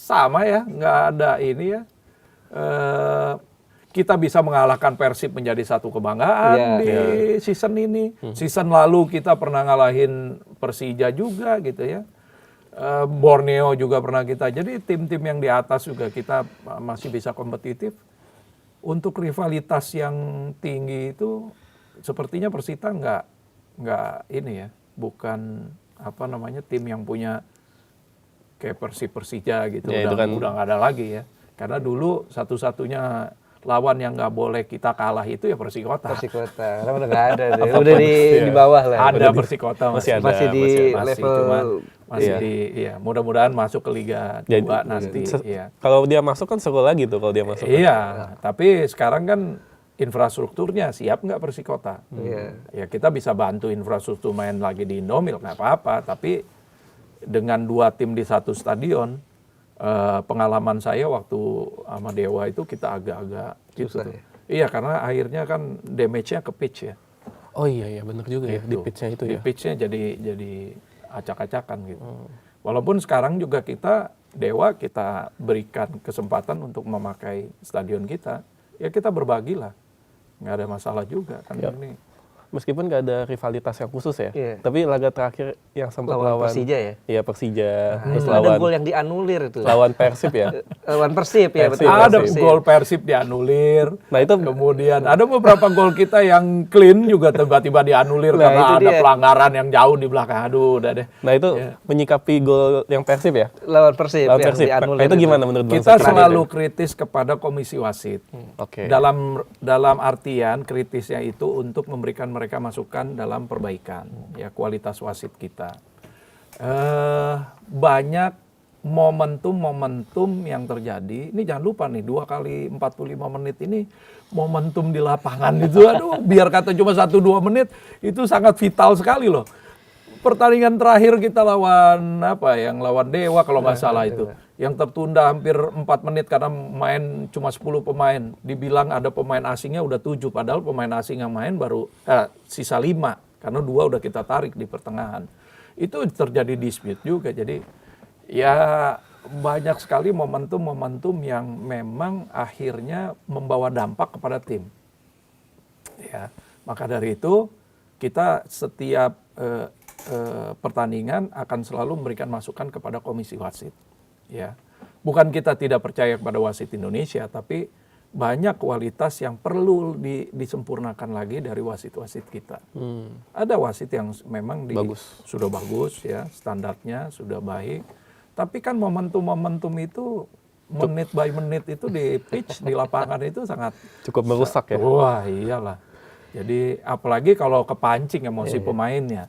sama ya, nggak ada ini ya. Kita bisa mengalahkan Persib menjadi satu kebanggaan di season ini. Season lalu kita pernah ngalahin Persija juga gitu ya. Borneo juga pernah kita. Jadi tim-tim yang di atas juga kita masih bisa kompetitif. untuk rivalitas yang tinggi itu sepertinya Persita nggak ini ya, bukan apa namanya tim yang punya kayak Persija gitu, Ya, itu kan udah nggak ada lagi ya. Karena dulu satu-satunya lawan yang nggak boleh kita kalah itu ya Persikota. Persikota, karena udah nggak ada deh. Udah di bawah lah. Ada Persikota masih ada, masih di level cuman masih iya. di iya, mudah-mudahan masuk ke Liga 2 nanti. Iya. Kalau dia masuk kan seru lagi tuh kalau dia masuk. Iya, tapi sekarang kan infrastrukturnya siap nggak Persikota? Iya. Ya kita bisa bantu infrastruktur main lagi di Indomil nggak apa-apa, tapi dengan 2 tim di satu stadion, pengalaman saya waktu sama Dewa itu kita agak-agak gitu Susah tuh. ya? Iya, karena akhirnya kan damage-nya ke pitch ya. Oh iya benar juga ya di Gitu. pitch-nya itu Di ya. pitch-nya jadi acak-acakan gitu. Walaupun sekarang juga Dewa kita berikan kesempatan untuk memakai stadion kita, ya kita berbagilah, nggak ada masalah juga kan Ya. ini. Meskipun nggak ada rivalitas yang khusus ya, Iya. tapi laga terakhir yang sempat Lawan Persija ya? Iya Persija, terus Itu ada lawan gol yang dianulir itu. lawan Persib ya. Lawan Persib ya, Persib, betul. Ada Persib. gol Persib dianulir. Nah itu Kemudian ada beberapa gol kita yang clean juga tiba-tiba dianulir Nah, karena itu ada dia. pelanggaran yang jauh di belakang. Aduh, udah deh. Nah itu menyikapi gol yang Persib ya. Lawan Persib Lawan yang Persib. dianulir. Nah, itu gimana menurut Bang Kita Sakti? selalu kritis kepada komisi wasit. Oke. Dalam artian kritisnya itu untuk memberikan mereka masukan dalam perbaikan ya kualitas wasit kita. Banyak momentum-momentum yang terjadi. Ini jangan lupa nih 2 kali 45 menit ini momentum di lapangan itu, aduh, biar kata cuma 1-2 menit itu sangat vital sekali loh. Pertandingan terakhir kita lawan lawan Dewa kalau nggak salah itu, yang tertunda hampir 4 menit karena main cuma 10 pemain. Dibilang ada pemain asingnya udah 7, padahal pemain asing yang main baru sisa 5 karena 2 udah kita tarik di pertengahan. Itu terjadi dispute juga. Jadi ya banyak sekali momentum-momentum yang memang akhirnya membawa dampak kepada tim. Ya, maka dari itu kita setiap pertandingan akan selalu memberikan masukan kepada komisi wasit. Ya, bukan kita tidak percaya kepada wasit Indonesia, tapi banyak kualitas yang perlu disempurnakan lagi dari wasit-wasit kita. Ada wasit yang memang sudah bagus ya, standarnya sudah baik. Tapi kan momentum-momentum itu menit by menit itu di pitch, di lapangan itu sangat Cukup merusak ya. Wah iyalah. Jadi apalagi kalau kepancing emosi pemainnya,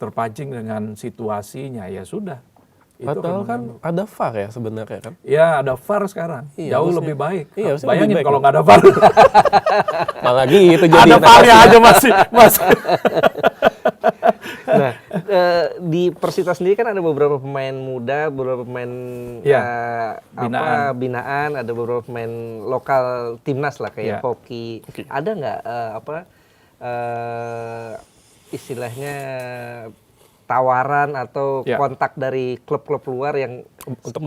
terpancing dengan situasinya, ya sudah. Itu Padahal kan ada VAR ya sebenarnya kan. ya ada VAR sekarang, Iya, jauh harusnya- lebih baik. iya, harusnya Bayangin lebih baik kalau ya. nggak ada VAR, Malah gitu jadi. ada VAR-nya aja masih. Nah, di Persita sendiri kan ada beberapa pemain muda, beberapa pemain Ya, binaan, ada beberapa pemain lokal timnas lah kayak Ya. Hoki. Ada nggak istilahnya tawaran atau Ya. kontak dari klub-klub luar yang Untuk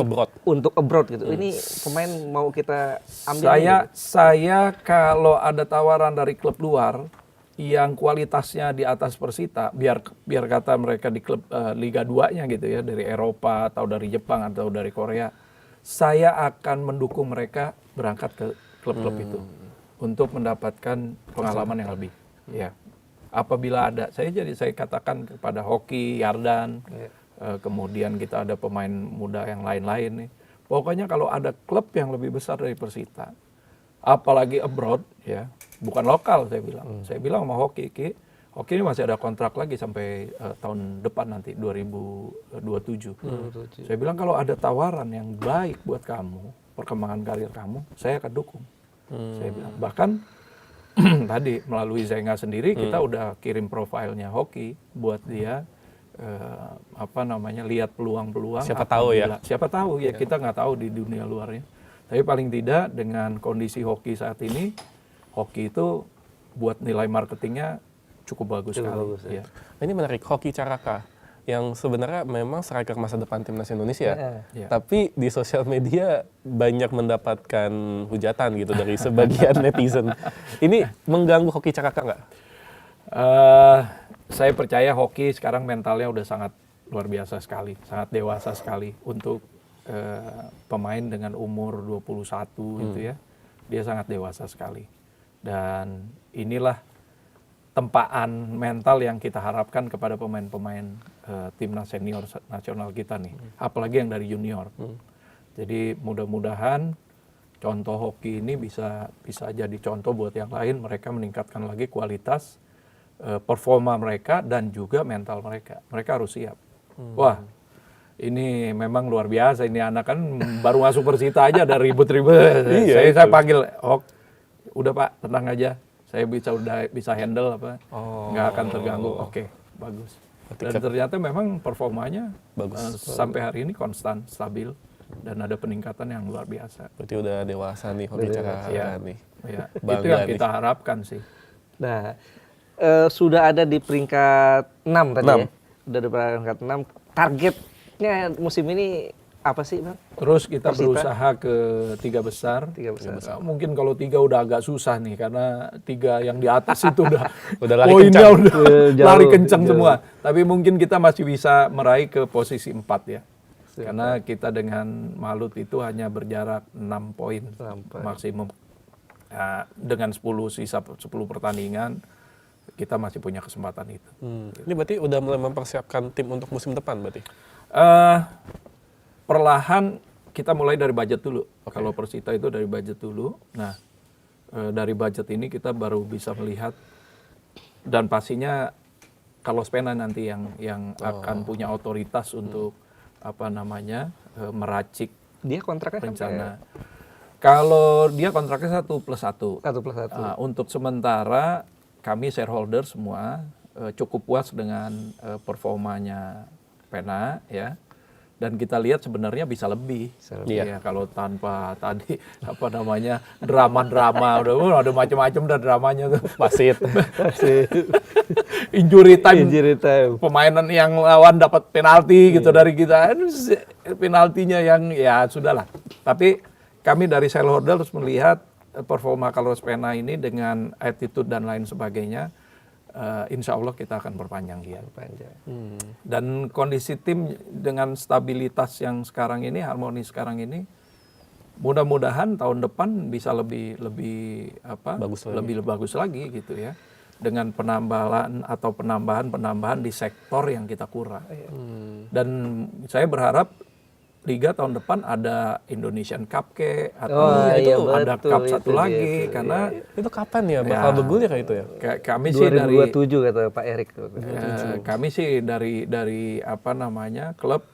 abroad. gitu. Ini pemain mau kita ambil. Saya kalau ada tawaran dari klub luar yang kualitasnya di atas Persita, biar kata mereka di klub Liga 2-nya gitu ya, dari Eropa atau dari Jepang atau dari Korea, saya akan mendukung mereka berangkat ke klub-klub itu untuk mendapatkan pengalaman yang lebih. Ya. Apabila ada, saya katakan kepada Hoki, Yardan, kemudian kita ada pemain muda yang lain-lain nih. Pokoknya kalau ada klub yang lebih besar dari Persita, apalagi abroad ya, bukan lokal saya bilang. Saya bilang sama Hoki ini masih ada kontrak lagi sampai tahun depan nanti 2027. Saya bilang kalau ada tawaran yang baik buat kamu, perkembangan karir kamu, saya akan dukung. Saya bilang bahkan tadi melalui Zenga sendiri kita udah kirim profilnya Hoki buat dia lihat peluang-peluang. Siapa tahu ya. Siapa tahu ya, kita nggak tahu di dunia luarnya. Tapi paling tidak dengan kondisi Hoki saat ini, Hoki itu buat nilai marketingnya cukup bagus sekali. bagus, ya. Ya. Ini menarik, Hoki Caraka yang sebenarnya memang striker masa depan timnas Indonesia. Ya. Tapi di sosial media banyak mendapatkan hujatan gitu dari sebagian netizen. Ini mengganggu Hoki Caraka nggak? Saya percaya Hoki sekarang mentalnya udah sangat luar biasa sekali, sangat dewasa sekali untuk pemain dengan umur 21 gitu ya. dia sangat dewasa sekali. Dan inilah tempaan mental yang kita harapkan kepada pemain-pemain timnas senior nasional kita nih, apalagi yang dari junior. Jadi mudah-mudahan contoh hoki ini bisa jadi contoh buat yang lain, mereka meningkatkan lagi kualitas performa mereka dan juga mental mereka. Mereka harus siap. Wah, ini memang luar biasa, ini anak kan baru masuk Persita aja ada ribut-ribut. Saya panggil, udah Pak, tenang aja. Saya udah bisa handle apa, nggak akan terganggu. Oke, bagus. Dan ternyata memang performanya bagus. Sampai hari ini konstan, stabil, dan ada peningkatan yang luar biasa. Berarti udah dewasa nih kalau bicara nih. Ya, itu yang kita harapkan sih. Nah, sudah ada di peringkat 6 tadi ya? Udah di peringkat 6. Targetnya musim ini apa sih, Bang? Terus kita Persita berusaha ke 3 besar. Mungkin kalau 3 udah agak susah nih, karena 3 yang di atas itu udah lari poinnya kencang. udah lari kencang semua. Tapi mungkin kita masih bisa meraih ke posisi 4 ya. Karena kita dengan Malut itu hanya berjarak 6 poin maksimum. Dengan 10 pertandingan, kita masih punya kesempatan itu. Ini berarti udah mulai mempersiapkan tim untuk musim depan berarti? Perlahan kita mulai dari budget dulu. Kalau Persita itu dari budget dulu. Nah, dari budget ini kita baru bisa melihat, dan pastinya Carlos Pena nanti yang akan punya otoritas untuk meracik dia kontraknya rencana. Kalau dia kontraknya 1+1. 1+1. Untuk sementara kami shareholder semua cukup puas dengan performanya Pena ya. Dan kita lihat sebenarnya bisa lebih. Ya, kalau tanpa tadi drama-drama, udah ada macam-macam dan dramanya tuh. Wasit. Injury time. Pemainan yang lawan dapat penalti gitu dari kita. Penaltinya yang ya sudahlah. Tapi kami dari shareholder harus melihat performa Carlos Pena ini dengan attitude dan lain sebagainya. Insya Allah kita akan perpanjang dia. Dan kondisi tim dengan stabilitas yang sekarang ini, harmoni sekarang ini, mudah-mudahan tahun depan bisa lebih bagus lagi gitu ya. Dengan penambahan di sektor yang kita kurang. Dan saya berharap Liga tahun depan ada Indonesian Cup atau ada Cup satu lagi karena itu kapan ya bakal bergulir kayak itu ya? Kami sih 2027 kata Pak Erik. Kami sih dari klub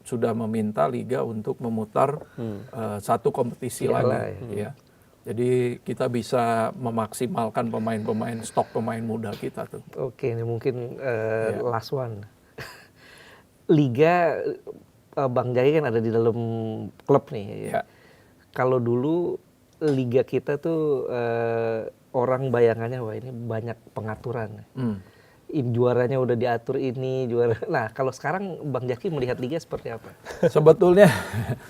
sudah meminta Liga untuk memutar satu kompetisi lagi ya. Jadi kita bisa memaksimalkan stok pemain muda kita tuh. Oke, ini mungkin last one. Liga Bang Jaki kan ada di dalam klub nih. Ya. Kalau dulu liga kita tuh orang bayangannya wah ini banyak pengaturan. Juaranya udah diatur ini, juara. Nah, kalau sekarang Bang Jaki melihat liga seperti apa? Sebetulnya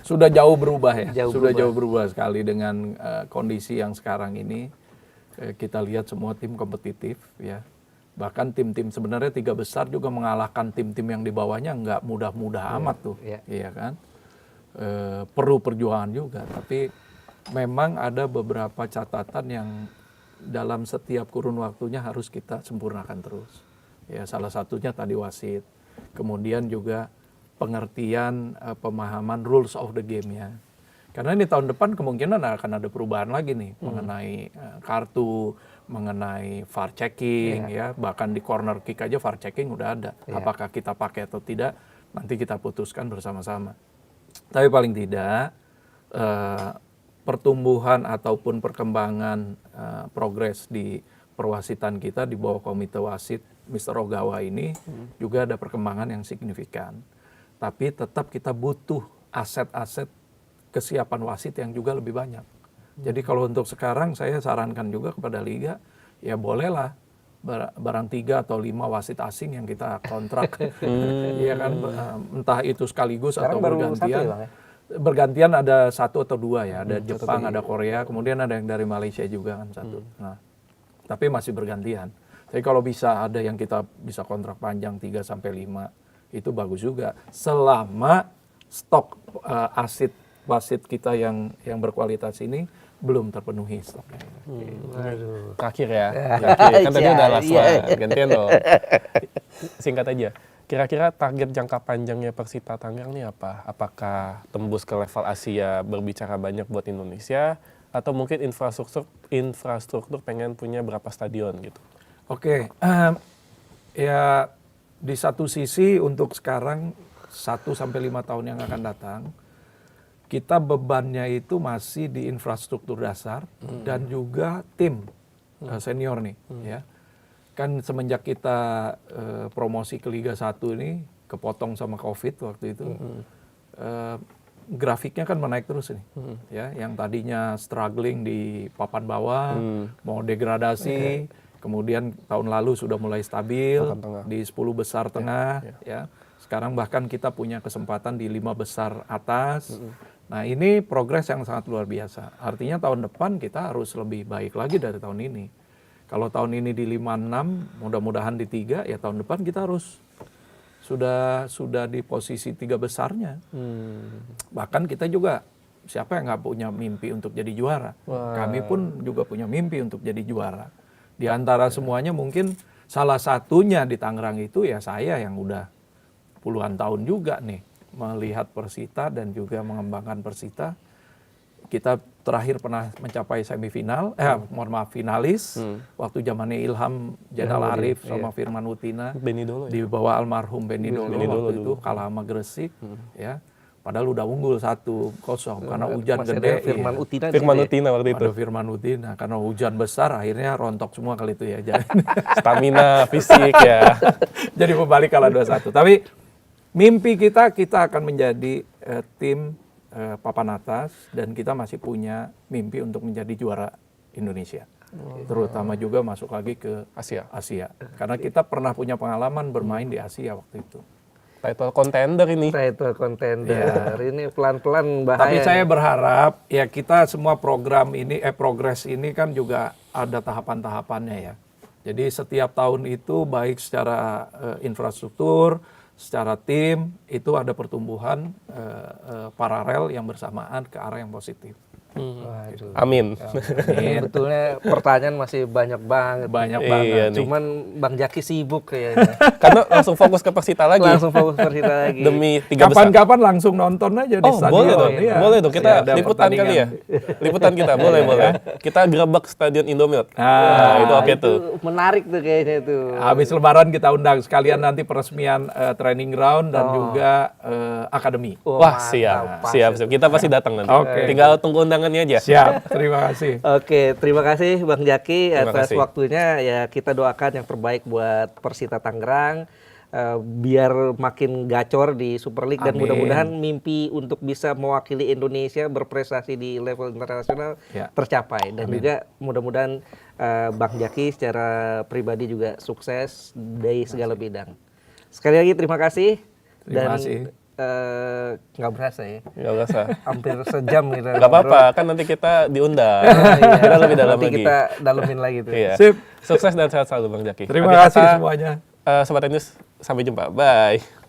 sudah jauh berubah ya. Jauh berubah sekali dengan kondisi yang sekarang ini. Kita lihat semua tim kompetitif ya. Bahkan tim-tim sebenarnya 3 besar juga mengalahkan tim-tim yang di bawahnya nggak mudah-mudah amat tuh, iya kan? Perlu perjuangan juga, tapi memang ada beberapa catatan yang dalam setiap kurun waktunya harus kita sempurnakan terus. Ya, salah satunya tadi wasit, kemudian juga pengertian pemahaman rules of the game ya. Karena ini tahun depan kemungkinan akan ada perubahan lagi nih mengenai kartu, mengenai VAR checking ya, bahkan di corner kick aja VAR checking udah ada. Apakah kita pakai atau tidak nanti kita putuskan bersama-sama. Tapi paling tidak pertumbuhan ataupun perkembangan progres di perwasitan kita di bawah komite wasit Mr. Ogawa ini juga ada perkembangan yang signifikan. Tapi tetap kita butuh aset-aset kesiapan wasit yang juga lebih banyak. Jadi kalau untuk sekarang saya sarankan juga kepada Liga, ya bolehlah barang 3 atau 5 wasit asing yang kita kontrak. Iya kan, entah itu sekaligus sekarang atau bergantian. Bergantian ada 1 atau 2 ya, ada Jepang, ada Korea, kemudian ada yang dari Malaysia juga kan 1. Nah, tapi masih bergantian. Jadi kalau bisa ada yang kita bisa kontrak panjang 3 sampai 5, itu bagus juga. Selama stok wasit kita yang berkualitas ini belum terpenuhi stoknya. Waduh. Terakhir ya. Terakhir. Kan tadi udah last Iya. one. Gantian dong. Singkat aja. Kira-kira target jangka panjangnya Persita Tangerang ini apa? Apakah tembus ke level Asia berbicara banyak buat Indonesia? Atau mungkin infrastruktur pengen punya berapa stadion gitu? Oke, ya di satu sisi untuk sekarang 1 sampai 5 tahun yang akan datang, kita bebannya itu masih di infrastruktur dasar dan juga tim senior nih, ya. Kan semenjak kita promosi ke Liga 1 ini kepotong sama COVID waktu itu, grafiknya kan menaik terus nih, ya. Yang tadinya struggling di papan bawah, mau degradasi, kemudian tahun lalu sudah mulai stabil di 10 besar tengah, ya. Sekarang bahkan kita punya kesempatan di 5 besar atas. Nah ini progres yang sangat luar biasa. Artinya tahun depan kita harus lebih baik lagi dari tahun ini. Kalau tahun ini di 5-6, mudah-mudahan di 3, ya tahun depan kita harus sudah di posisi 3 besarnya. Bahkan kita juga, siapa yang nggak punya mimpi untuk jadi juara? Kami pun juga punya mimpi untuk jadi juara. Di antara semuanya mungkin salah satunya di Tangerang itu ya saya yang udah puluhan tahun juga nih melihat Persita dan juga mengembangkan Persita. Kita terakhir pernah mencapai semifinal, finalis waktu zamannya Ilham Jenal Arif sama Firman Utina Benny Dolo di bawah almarhum Benny Dolo waktu itu kalah sama Gresik, ya. Padahal udah unggul 1-0 karena hujan Masih gede. ada Firman Utina. Firman Utina waktu itu. Ada Firman Utina karena hujan besar akhirnya rontok semua kali itu ya. Stamina, fisik ya. Jadi kembali kalah 2-1. Tapi mimpi kita akan menjadi tim papan atas dan kita masih punya mimpi untuk menjadi juara Indonesia. Terutama juga masuk lagi ke Asia. Karena kita pernah punya pengalaman bermain di Asia waktu itu. Title contender ini. Title contender. Ini pelan-pelan bahaya. Tapi saya berharap ya kita semua program ini progres ini kan juga ada tahapan-tahapannya ya. Jadi setiap tahun itu baik secara infrastruktur, secara tim itu ada pertumbuhan paralel yang bersamaan ke arah yang positif. Waduh. Amin. Sebetulnya pertanyaan masih banyak banget. Banyak Iya banget. nih. Cuman Bang Jaki sibuk kayaknya. Karena langsung fokus ke Persita lagi. Langsung fokus Persita lagi. Demi 3 besar. Kapan-kapan langsung nonton aja di stadion. Boleh dong. Iya. Boleh dong. Kita Ada liputan kali ya. Liputan kita. Boleh. Kita gerebek Stadion Indomilk. Nah, itu oke tuh. Itu menarik tuh kayaknya tuh. Habis lebaran kita undang sekalian nanti peresmian training ground dan juga akademi. Wah, mantap, pas siap. Kita pasti datang nanti. Oke. Tinggal tunggu undangannya aja. Siap, terima kasih. Oke, terima kasih Bang Jaki Terima atas kasih. waktunya. Ya kita doakan yang terbaik buat Persita Tangerang. Biar makin gacor di Super League dan Amin. mudah-mudahan mimpi untuk bisa mewakili Indonesia berprestasi di level internasional Ya. tercapai. Dan juga mudah-mudahan Bang Jaki secara pribadi juga sukses dari segala bidang. Sekali lagi terima kasih. Terima kasih. Nggak berasa ya, Nggak berasa. hampir sejam kita Nggak apa-apa, kan nanti kita diundang. Iya, Kita lebih dalam nanti lagi. kita dalemin lagi tuh. Iya. Sip. Sukses dan sehat selalu Bang Jaki. Terima Akhir kasih kata, semuanya. Sobat News, sampai jumpa. Bye.